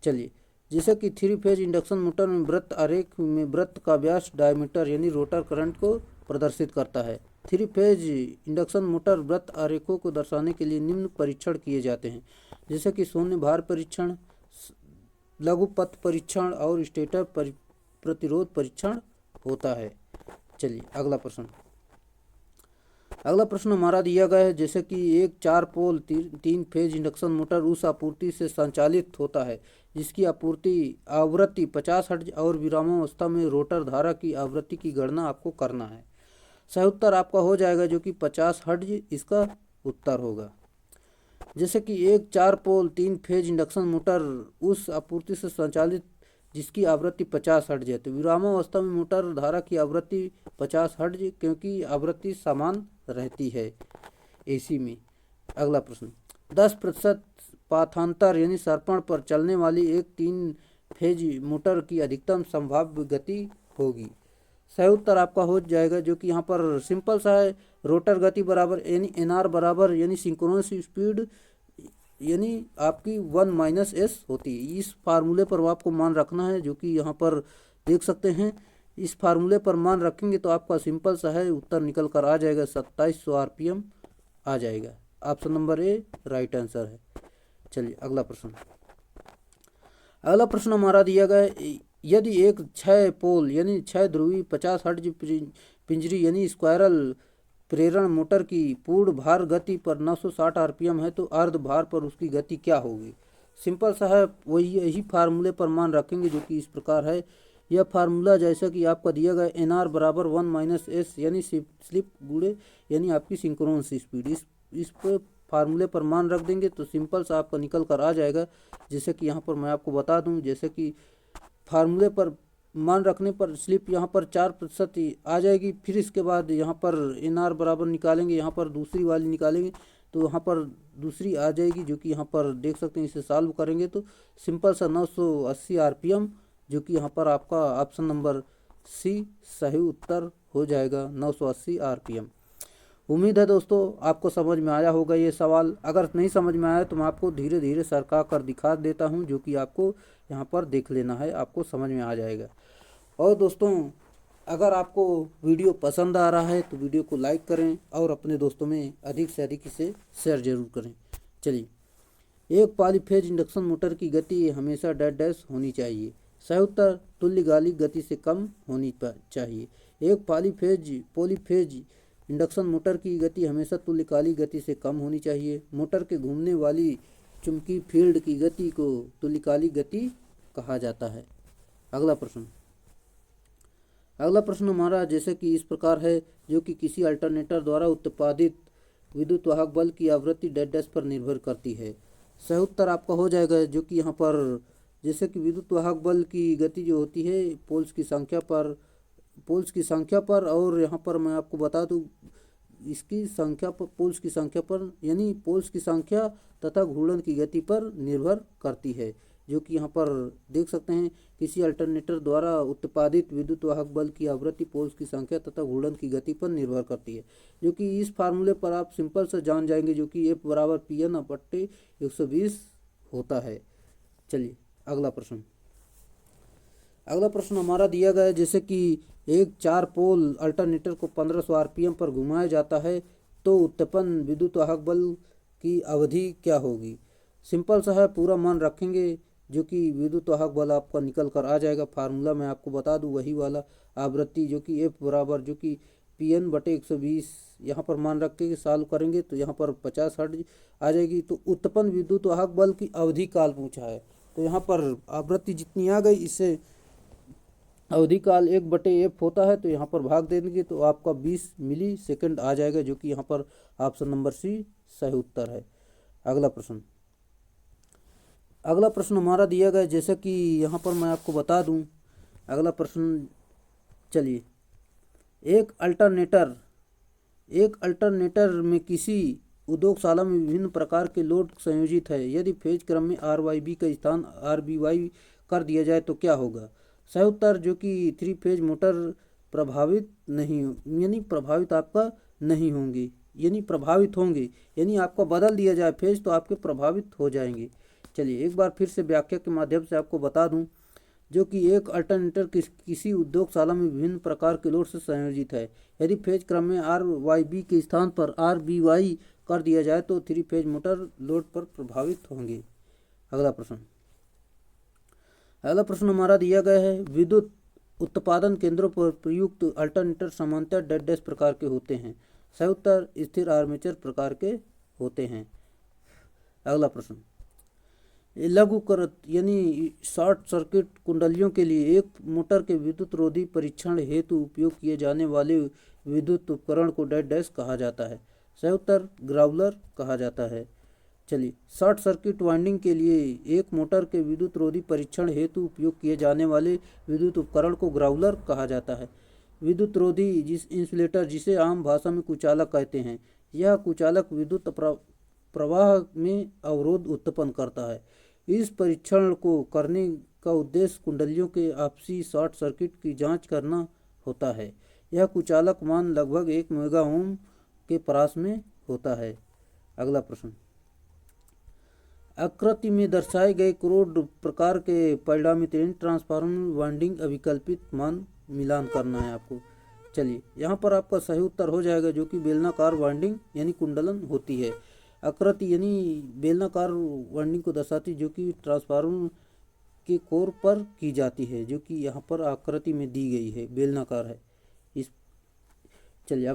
चलिए, जैसे कि 3 फेज इंडक्शन मोटर में वृत्त आरेख में वृत्त का व्यास डायमीटर यानी रोटर करंट को प्रदर्शित करता है। 3 फेज इंडक्शन मोटर वृत्त आरेखों को दर्शाने के लिए निम्न परीक्षण किए जाते हैं, जैसे कि शून्य भार परीक्षण, लघु पथ परीक्षण और स्टेटर प्रतिरोध परीक्षण होता है। चलिए, अगला प्रश्न हमारा दिया गया है, जैसे कि एक 4 पोल 3 फेज इंडक्शन मोटर उस आपूर्ति से संचालित होता है जिसकी आपूर्ति आवृत्ति 50 हर्ट्ज और विरामावस्था में रोटर धारा की आवृत्ति की गणना आपको करना है। सही उत्तर आपका हो जाएगा जो कि 50 हर्ट्ज इसका उत्तर होगा। जैसे कि एक 4 पोल 3 फेज इंडक्शन मोटर उस आपूर्ति से संचालित जिसकी आवृत्ति 50 हर्ट्ज है, तो विरामावस्था में मोटर धारा की आवृत्ति 50 हर्ट्ज, क्योंकि आवृत्ति समान रहती है एसी में। अगला प्रश्न, 10% पाथांतर यानी सर्पण पर चलने वाली एक 3 फेज मोटर की अधिकतम संभाव्य गति होगी। सही उत्तर आपका हो जाएगा जो कि यहाँ पर सिंपल सा है, रोटर गति बराबर यानी एनआर बराबर यानी सिंक्रोनस स्पीड यानी आपकी 1 - s होती है। इस फार्मूले पर आपको मान रखना है, जो कि यहाँ पर देख सकते हैं। इस फार्मूले पर मान रखेंगे तो आपका सिंपल सा है, उत्तर निकल कर आ जाएगा 2700 RPM आ जाएगा। Option number A right answer है। चलिए, अगला प्रश्न हमारा दिया गया है, यदि एक 6 पोल यानी 6 ध्रुवी 50 हर्ट्ज पिंजरी यानी स्क्वायरल प्रेरण मोटर की पूर्ण भार गति पर 960 RPM है, तो अर्ध भार पर उसकी गति क्या होगी? सिंपल सा है, वही यही फार्मूले पर मान रखेंगे जो कि इस प्रकार है। यह फार्मूला जैसा कि आपका दिया गया एनआर बराबर 1 - s यानी स्लिप गुणे यानी आपकी सिंक्रोनस स्पीड, इस फार्मूले पर मान रख देंगे तो सिंपल सा आपका निकल कर आ जाएगा। जैसे कि यहाँ पर मैं आपको बता दूँ, जैसे कि फार्मूले पर मान रखने पर स्लिप यहाँ पर 4% आ जाएगी। फिर इसके बाद यहाँ पर एनआर बराबर निकालेंगे, यहाँ पर दूसरी वाली निकालेंगे तो यहाँ पर दूसरी आ जाएगी, जो कि यहाँ पर देख सकते हैं। इसे सॉल्व करेंगे तो सिंपल सा 980 RPM जो कि यहाँ पर आपका ऑप्शन नंबर सी सही उत्तर हो जाएगा 980 आरपीएम। उम्मीद है दोस्तों आपको समझ में आया होगा ये सवाल। अगर नहीं समझ में आया तो मैं आपको धीरे धीरे सरका कर दिखा देता हूँ, जो कि आपको यहाँ पर देख लेना है, आपको समझ में आ जाएगा। और दोस्तों अगर आपको वीडियो पसंद आ रहा है तो वीडियो को लाइक करें और अपने दोस्तों में अधिक से अधिक इसे शेयर जरूर करें। चलिए, एक पॉलीफेज इंडक्शन मोटर की गति हमेशा डैश डैश होनी चाहिए। सही उत्तर तुल्यकालिक गति से कम होनी चाहिए। एक पॉलीफेज इंडक्शन मोटर की गति हमेशा तुल्यकालिक गति से कम होनी चाहिए। मोटर के घूमने वाली चुंबकीय फील्ड की गति को तुल्यकालिक गति कहा जाता है। अगला प्रश्न हमारा जैसे कि इस प्रकार है, जो कि किसी अल्टरनेटर द्वारा उत्पादित विद्युत वाहक बल की आवृत्ति डैश डैश पर निर्भर करती है। सही उत्तर आपका हो जाएगा, जो कि यहाँ पर जैसे कि विद्युत वाहक बल की गति जो होती है पोल्स की संख्या पर और यहाँ पर मैं आपको बता दूँ इसकी संख्या पर, पोल्स की संख्या पर, यानी पोल्स की संख्या तथा घूर्णन की गति पर निर्भर करती है। जो कि यहाँ पर देख सकते हैं, किसी अल्टरनेटर द्वारा उत्पादित विद्युत वाहक बल की आवृत्ति पोल्स की संख्या तथा घूर्णन की गति पर निर्भर करती है। जो कि इस फार्मूले पर आप सिंपल से जान जाएंगे, जो कि F बराबर PN/120 होता है। चलिए अगला प्रश्न हमारा दिया गया है, जैसे कि एक 4 पोल अल्टरनेटर को 1500 आरपीएम पर घुमाया जाता है तो उत्पन्न विद्युत वाहक बल की अवधि क्या होगी। सिंपल सा है, पूरा मन रखेंगे, जो कि विद्युत वाहक बल आपका निकल कर आ जाएगा। फार्मूला मैं आपको बता दूं वही वाला, आवृत्ति जो कि F बराबर जो कि PN/120 यहाँ पर मान रख के सॉल्व करेंगे तो यहाँ पर 50 हर्ट्ज आ जाएगी। तो उत्पन्न विद्युत वाहक बल की अवधि काल पूछा है, तो यहाँ पर आवृत्ति जितनी आ गई इससे अवधि काल 1/F होता है, तो यहाँ पर भाग देंगे तो आपका 20 मिली सेकेंड आ जाएगा, जो कि यहाँ पर ऑप्शन नंबर सी सही उत्तर है। अगला प्रश्न हमारा दिया गया, जैसे कि यहाँ पर मैं आपको बता दूं अगला प्रश्न। चलिए, एक अल्टरनेटर में किसी उद्योगशाला में विभिन्न प्रकार के लोड संयोजित है। यदि फेज क्रम में RYB का स्थान RBY कर दिया जाए तो क्या होगा। सही उत्तर जो कि 3 फेज मोटर प्रभावित नहीं, यानी प्रभावित आपका नहीं होंगे, यानी प्रभावित होंगे, यानी आपका बदल दिया जाए फेज तो आपके प्रभावित हो जाएंगे। चलिए एक बार फिर से व्याख्या के माध्यम से आपको बता दूं, जो कि एक अल्टरनेटर किसी उद्योगशाला में विभिन्न प्रकार के लोड से संयोजित है। यदि फेज क्रम में RYB के स्थान पर RBY कर दिया जाए तो 3 फेज मोटर लोड पर प्रभावित होंगे। अगला प्रश्न हमारा दिया गया है, विद्युत उत्पादन केंद्रों पर प्रयुक्त अल्टरनेटर सामान्यतः डैश डैश प्रकार के होते हैं। सही उत्तर स्थिर आर्मेचर प्रकार के होते हैं। अगला प्रश्न, लघुकृत यानी शॉर्ट सर्किट कुंडलियों के लिए एक मोटर के विद्युत रोधी परीक्षण हेतु उपयोग किए जाने वाले विद्युत उपकरण को डैश डैश कहा जाता है। सही उत्तर ग्राउलर कहा जाता है। चलिए, शॉर्ट सर्किट वाइंडिंग के लिए एक मोटर के विद्युत रोधी परीक्षण हेतु उपयोग किए जाने वाले विद्युत उपकरण को ग्राउलर कहा जाता है। विद्युत रोधी इंसुलेटर, जिसे आम भाषा में कुचालक कहते हैं, यह कुचालक विद्युत प्रवाह में अवरोध उत्पन्न करता है। इस परीक्षण को करने का उद्देश्य कुंडलियों के आपसी शॉर्ट सर्किट की जांच करना होता है। यह कुचालक मान लगभग 1 मेगा ओम के पास में होता है। अगला प्रश्न, आकृति में दर्शाए गए क्रोड प्रकार के पैरामीटर ट्रांसफार्मर वाइंडिंग अभिकल्पित मान मिलान करना है आपको। चलिए यहाँ पर आपका सही उत्तर हो जाएगा, जो कि बेलनाकार वाइंडिंग यानी कुंडलन होती है। आकृति यानी बेलनाकार वाइंडिंग को दर्शाती, जो कि ट्रांसफार्मर के कोर पर की जाती है, जो कि यहाँ पर आकृति में दी गई है, बेलनाकार है। चलिए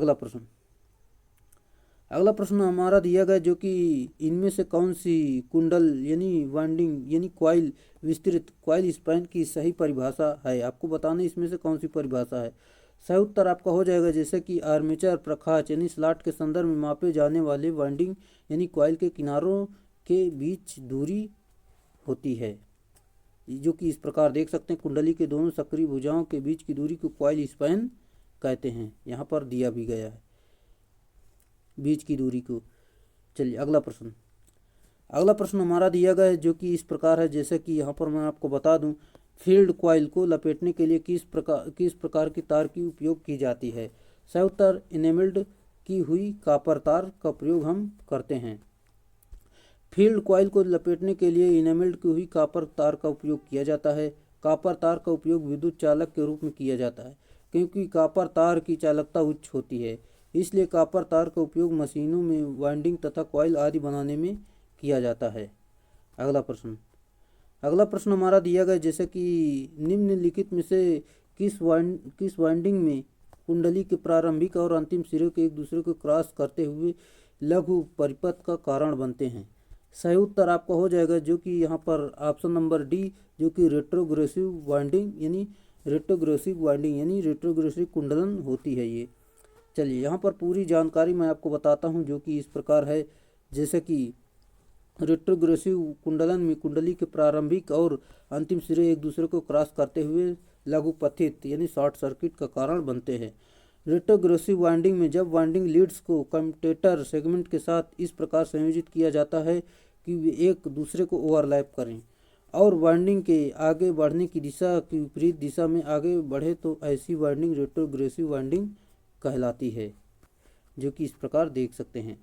अगला प्रश्न हमारा दिया गया, जो कि इनमें से कौन सी कुंडल यानी वाइंडिंग यानी कॉइल विस्तृत कॉइल स्पैन की सही परिभाषा है। आपको बताना इसमें से कौन सी परिभाषा है। सही उत्तर आपका हो जाएगा, जैसे कि आर्मेचर प्रखाच यानी स्लॉट के संदर्भ में मापे जाने वाले वाइंडिंग यानी कॉइल के किनारों के बीच दूरी होती है, जो कि इस प्रकार देख सकते हैं। कुंडली के दोनों सक्रिय भुजाओं के बीच की दूरी को कॉइल स्पैन कहते हैं, यहाँ पर दिया भी गया है बीच की दूरी को। चलिए अगला प्रश्न हमारा दिया गया है, जो कि इस प्रकार है, जैसे कि यहाँ पर मैं आपको बता दूं, फील्ड कॉइल को लपेटने के लिए किस प्रकार की तार की उपयोग की जाती है? सही उत्तर इनेमल्ड की हुई कॉपर तार का प्रयोग हम करते हैं। फील्ड कॉइल को लपेटने के लिए इनेमल्ड की हुई कॉपर तार का उपयोग किया जाता है। कॉपर तार का उपयोग विद्युत चालक के रूप में किया जाता है क्योंकि कॉपर तार की चालकता उच्च होती है, इसलिए कॉपर तार का उपयोग मशीनों में वाइंडिंग तथा कॉइल आदि बनाने में किया जाता है। अगला प्रश्न हमारा दिया गया जैसे कि निम्नलिखित में से किस वाइंडिंग में कुंडली के प्रारंभिक और अंतिम सिरे के एक दूसरे को क्रॉस करते हुए लघु परिपथ का कारण बनते हैं? सही उत्तर आपका हो जाएगा जो कि यहाँ पर ऑप्शन नंबर डी, जो कि रेट्रोग्रेसिव वाइंडिंग यानी रेट्रोग्रेसिव कुंडलन होती है ये। चलिए यहाँ पर पूरी जानकारी मैं आपको बताता हूँ जो कि इस प्रकार है। जैसे कि रेट्रोग्रेसिव कुंडलन में कुंडली के प्रारंभिक और अंतिम सिरे एक दूसरे को क्रॉस करते हुए लघुपथित यानी शॉर्ट सर्किट का कारण बनते हैं। रेट्रोग्रेसिव वाइंडिंग में जब वाइंडिंग लीड्स को कम्यूटेटर सेगमेंट के साथ इस प्रकार संयोजित किया जाता है कि वे एक दूसरे को ओवरलैप करें और वाइंडिंग के आगे बढ़ने की दिशा की विपरीत दिशा में आगे बढ़े तो ऐसी वाइंडिंग रेट्रोग्रेसिव वाइंडिंग कहलाती है, जो कि इस प्रकार देख सकते हैं।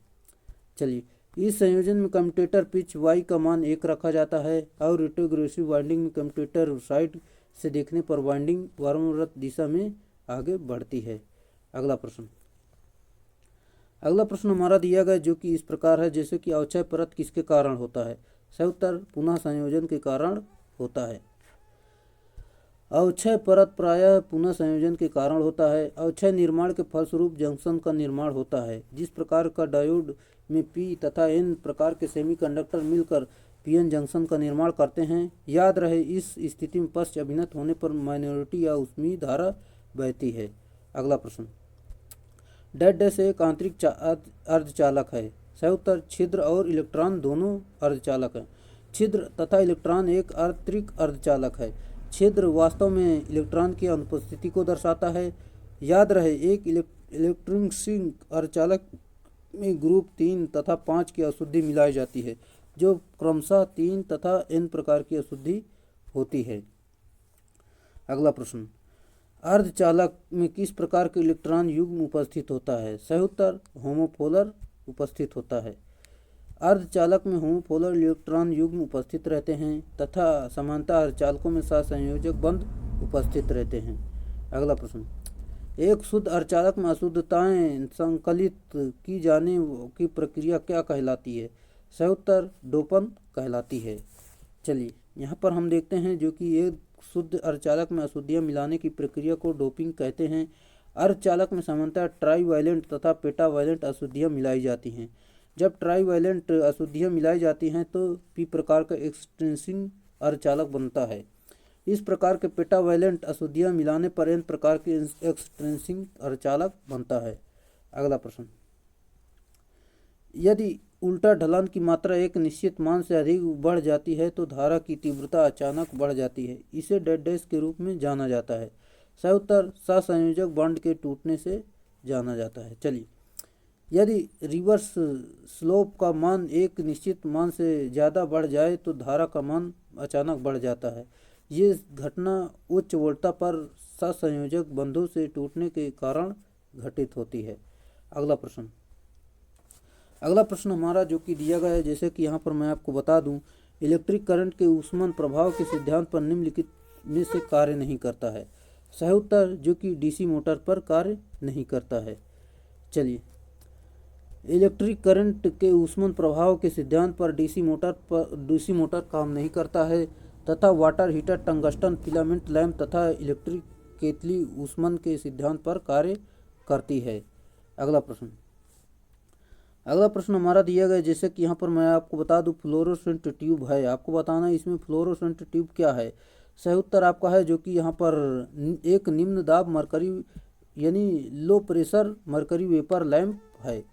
चलिए, इस संयोजन में कम्यूटेटर पिच वाई का मान 1 रखा जाता है और रेट्रोग्रेसिव वाइंडिंग में कम्यूटेटर साइड से देखने पर वाइंडिंग वारंवार दिशा में आगे बढ़ती है। अगला प्रश्न हमारा दिया गया जो कि इस प्रकार है जैसे कि अवक्षय परत किसके कारण होता है? सही उत्तर पुनः संयोजन के कारण होता है। अवक्षय परत प्रायः पुनः संयोजन के कारण होता है। अवक्षय निर्माण के फलस्वरूप जंक्शन का निर्माण होता है। जिस प्रकार का डायोड में पी तथा एन प्रकार के सेमीकंडक्टर मिलकर पीएन जंक्शन का निर्माण करते हैं। याद रहे, इस स्थिति में पश्च अभिन्नत होने पर माइनॉरिटी या ऊष्मीय धारा बहती है। अगला प्रश्न, डेड डैश एक आंतरिक अर्धचालक है। सही उत्तर छिद्र और इलेक्ट्रॉन दोनों अर्धचालक हैं। छिद्र तथा इलेक्ट्रॉन एक आंतरिक अर्धचालक है। छिद्र वास्तव में इलेक्ट्रॉन की अनुपस्थिति को दर्शाता है। याद रहे, एक इलेक्ट्रोस्टैटिक अर्धचालक में ग्रुप 3 तथा 5 की अशुद्धि मिलाई जाती है, जो क्रमशः 3 तथा n प्रकार की अशुद्धि होती है। अगला प्रश्न, अर्धचालक में किस प्रकार के इलेक्ट्रॉन युग्म उपस्थित होता है? सही उत्तर होमोपोलर उपस्थित होता है। अर्धचालक में होमोपोलर इलेक्ट्रॉन युग्म उपस्थित रहते हैं तथा समानता अर्धचालकों में सहसंयोजक बंध उपस्थित रहते हैं। अगला प्रश्न, एक शुद्ध अर्धचालक में अशुद्धताएं संकलित की जाने की प्रक्रिया क्या कहलाती है? सही उत्तर डोपन कहलाती है। चलिए यहाँ पर हम देखते हैं जो कि एक शुद्ध अर्धचालक में अशुद्धियाँ मिलाने की प्रक्रिया को डोपिंग कहते हैं। अर्धचालक में सामान्यतः ट्राईवैलेंट तथा पेटावैलेंट अशुद्धियाँ मिलाई जाती हैं। जब ट्राईवैलेंट अशुद्धियाँ मिलाई जाती हैं तो पी प्रकार का एक्सट्रिंसिक अर्धचालक बनता है। इस प्रकार के पेटावैलेंट अशुद्धियाँ मिलाने पर एन प्रकार के एक्सट्रिंसिक अर्धचालक बनता है। अगला प्रश्न, यदि उल्टा ढलान की मात्रा एक निश्चित मान से अधिक बढ़ जाती है तो धारा की तीव्रता अचानक बढ़ जाती है। इसे डेड डैश के रूप में जाना जाता है। सही उत्तर सहसंयोजक बॉन्ड के टूटने से जाना जाता है। चलिए, यदि रिवर्स स्लोप का मान एक निश्चित मान से ज़्यादा बढ़ जाए तो धारा का मान अचानक बढ़ जाता है। ये घटना उच्च वोल्टता पर सहसंयोजक बंधों से टूटने के कारण घटित होती है। अगला प्रश्न हमारा जो कि दिया गया है जैसे कि यहाँ पर मैं आपको बता दूं, इलेक्ट्रिक करंट के ऊष्मन प्रभाव के सिद्धांत पर निम्नलिखित में से कार्य नहीं करता है। सही उत्तर जो कि डीसी मोटर पर कार्य नहीं करता है। चलिए, इलेक्ट्रिक करंट के ऊष्मन प्रभाव के सिद्धांत पर डीसी मोटर काम नहीं करता है तथा water heater, tungsten filament lamp तथा इलेक्ट्रिक केतली ऊष्मन के सिद्धांत पर कार्य करती है। अगला प्रश्न हमारा दिया गया जैसे कि यहाँ पर मैं आपको बता दूं, फ्लोरोसेंट ट्यूब है। आपको बताना है इसमें फ्लोरोसेंट ट्यूब क्या है। सही उत्तर आपका है जो कि यहाँ पर एक निम्न दाब मरकरी यानी low pressure mercury vapour lamp है।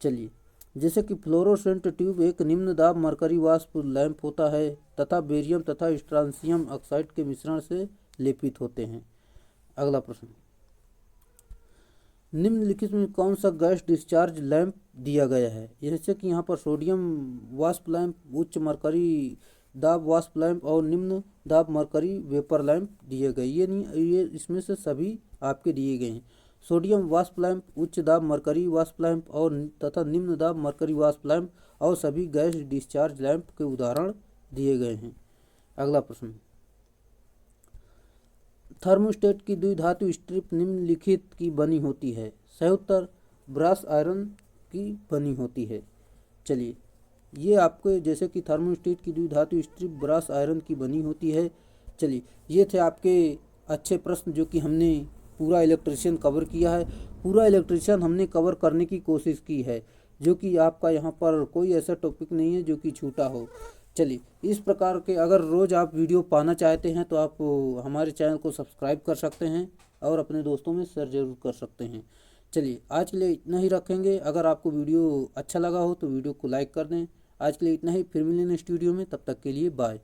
चलिए, जैसे कि फ्लोरोसेंट ट्यूब एक निम्न दाब मरकरी वाष्प लैंप होता है तथा बेरियम तथा स्ट्रांसियम ऑक्साइड के मिश्रण से लेपित होते हैं। अगला प्रश्न, निम्नलिखित में कौन सा गैस डिस्चार्ज लैंप दिया गया है? जैसे कि यहाँ पर सोडियम वाष्प लैंप उच्च मरकरी दाब वाष्प लैंप और निम्न दाब मरकरी वेपर लैंप दिए गए। ये इसमें से सभी आपके दिए गए हैं। सोडियम वाष्प लैंप, उच्च दाब मरकरी वाष्प लैंप और तथा निम्न दाब मरकरी वाष्प लैंप और सभी गैस डिस्चार्ज लैंप के उदाहरण दिए गए हैं। अगला प्रश्न, थर्मोस्टेट की द्विधातु स्ट्रिप निम्नलिखित की बनी होती है। सही उत्तर ब्रश आयरन की बनी होती है। चलिए, ये आपके जैसे कि थर्मोस्टेट की द्विधातु स्ट्रिप ब्रश आयरन की बनी होती है। चलिए, ये थे आपके अच्छे प्रश्न जो कि हमने पूरा इलेक्ट्रिशियन कवर किया है। पूरा इलेक्ट्रिशियन हमने कवर करने की कोशिश की है, जो कि आपका यहाँ पर कोई ऐसा टॉपिक नहीं है जो कि छूटा हो। चलिए, इस प्रकार के अगर रोज़ आप वीडियो पाना चाहते हैं तो आप हमारे चैनल को सब्सक्राइब कर सकते हैं और अपने दोस्तों में शेयर जरूर कर सकते हैं। चलिए, आज के लिए इतना ही रखेंगे। अगर आपको वीडियो अच्छा लगा हो तो वीडियो को लाइक कर दें। आज के लिए इतना ही, फिर मिलेंगे नेक्स्ट वीडियो में, तब तक के लिए बाय।